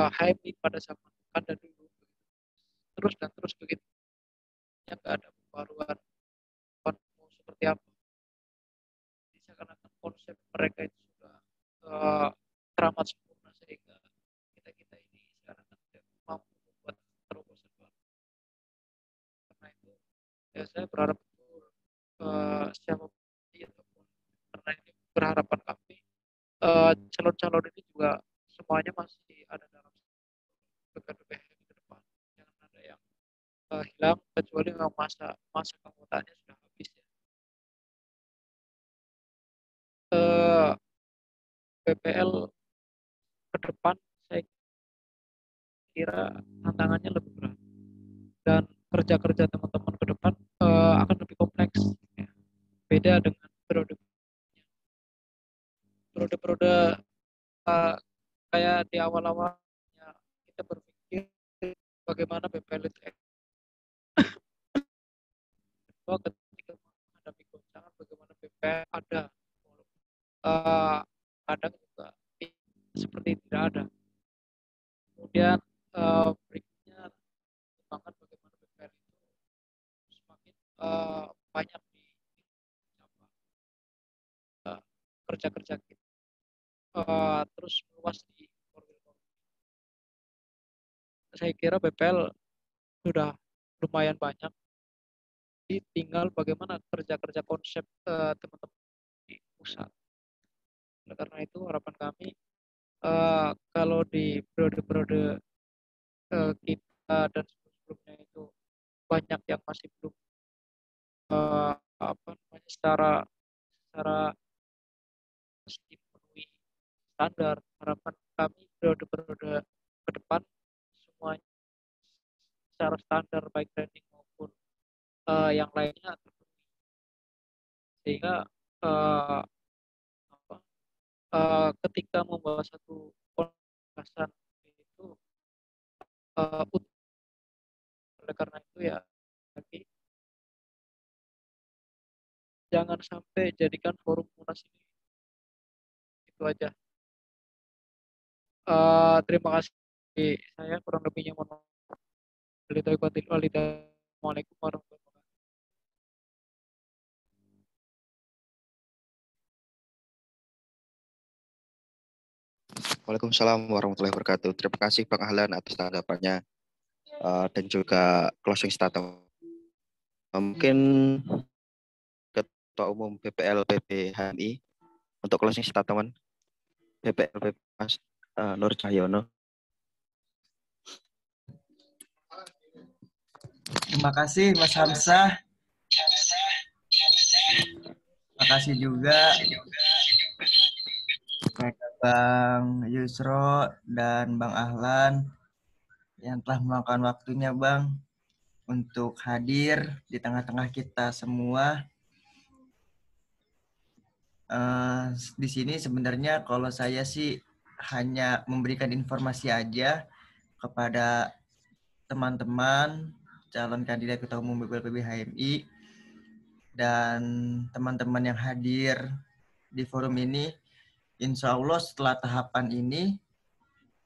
HMI pada zaman ada dulu terus dan terus begitu, ya nggak ada pembaruan mau seperti apa. Jadi seakan-akan konsep mereka itu sudah teramat sempurna sehingga kita ini sekarang tidak mampu membuat terobosan baru. Karena itu ya saya berharap betul siapapun ataupun karena ini berharapan kami calon-calon ini juga semuanya masih ada dalam PKDBH ke depan. Jangan ada yang hilang kecuali memang masa keanggotaannya sudah habis ya. PPL ke depan saya kira tantangannya lebih berat dan kerja-kerja teman-teman ke depan akan lebih kompleks ya. Beda dengan periode kayak di awal-awalnya kita berpikir bagaimana PPL itu ketika menghadapi goncangan bagaimana PPL ada kadang juga seperti tidak ada. Kemudian berikutnya perkembangan bagaimana PPL itu semakin banyak di kerja-kerja kita terus meluas di saya kira PPL sudah lumayan banyak. Jadi tinggal bagaimana kerja-kerja konsep teman-teman di pusat. Oleh karena itu harapan kami kalau di periode-periode kita dan sebelumnya itu banyak yang masih belum apa namanya secara memenuhi standar. Harapan kami periode-periode ke depan semuanya secara standar baik training maupun yang lainnya terpenuhi sehingga ketika membawa satu gagasan itu oleh karena itu ya lagi jangan sampai jadikan forum munas ini itu aja. Terima kasih saya kurang lebihnya mohon maaf. Assalamualaikum warahmatullahi wabarakatuh. Waalaikumsalam warahmatullahi wabarakatuh. Terima kasih Bang Ahlan atas tanggapannya dan juga closing statement. Mungkin Ketua Umum PPL PP HMI untuk closing statement PPL PP Mas Nur Cahyono. Terima kasih Mas Hamzah. Terima kasih juga kepada Bang Yusro dan Bang Ahlan yang telah meluangkan waktunya Bang untuk hadir di tengah-tengah kita semua. Di sini sebenarnya kalau saya sih hanya memberikan informasi aja kepada teman-teman calon kandidat Ketua Umum PPL HMI dan teman-teman yang hadir di forum ini. Insya Allah setelah tahapan ini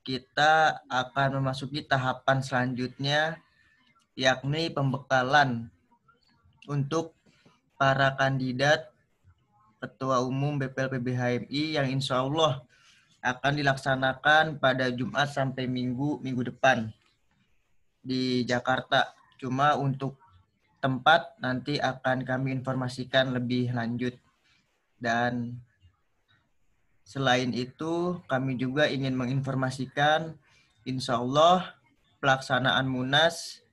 kita akan memasuki tahapan selanjutnya, yakni pembekalan untuk para kandidat Ketua Umum BPL PB HMI yang insya Allah akan dilaksanakan pada Jumat sampai minggu depan di Jakarta. Cuma untuk tempat nanti akan kami informasikan lebih lanjut. Dan selain itu, kami juga ingin menginformasikan, insya Allah pelaksanaan Munas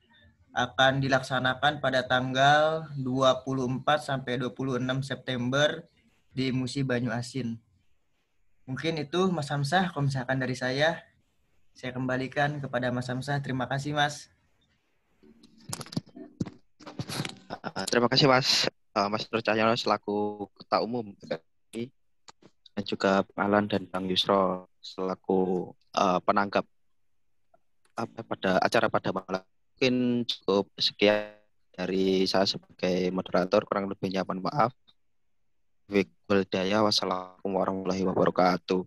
akan dilaksanakan pada tanggal 24 sampai 26 September di Musi Banyu Asin. Mungkin itu Mas Hamzah, kalau misalkan dari saya kembalikan kepada Mas Hamzah. Terima kasih Mas. Terima kasih Mas. Mas Nur Cahyono selaku Ketua Umum dan juga Bang Ahlan dan Bang Yusro selaku penanggap pada acara pada malam. Mungkin cukup sekian dari saya sebagai moderator, kurang lebihnya mohon maaf. Wassalamualaikum warahmatullahi wabarakatuh.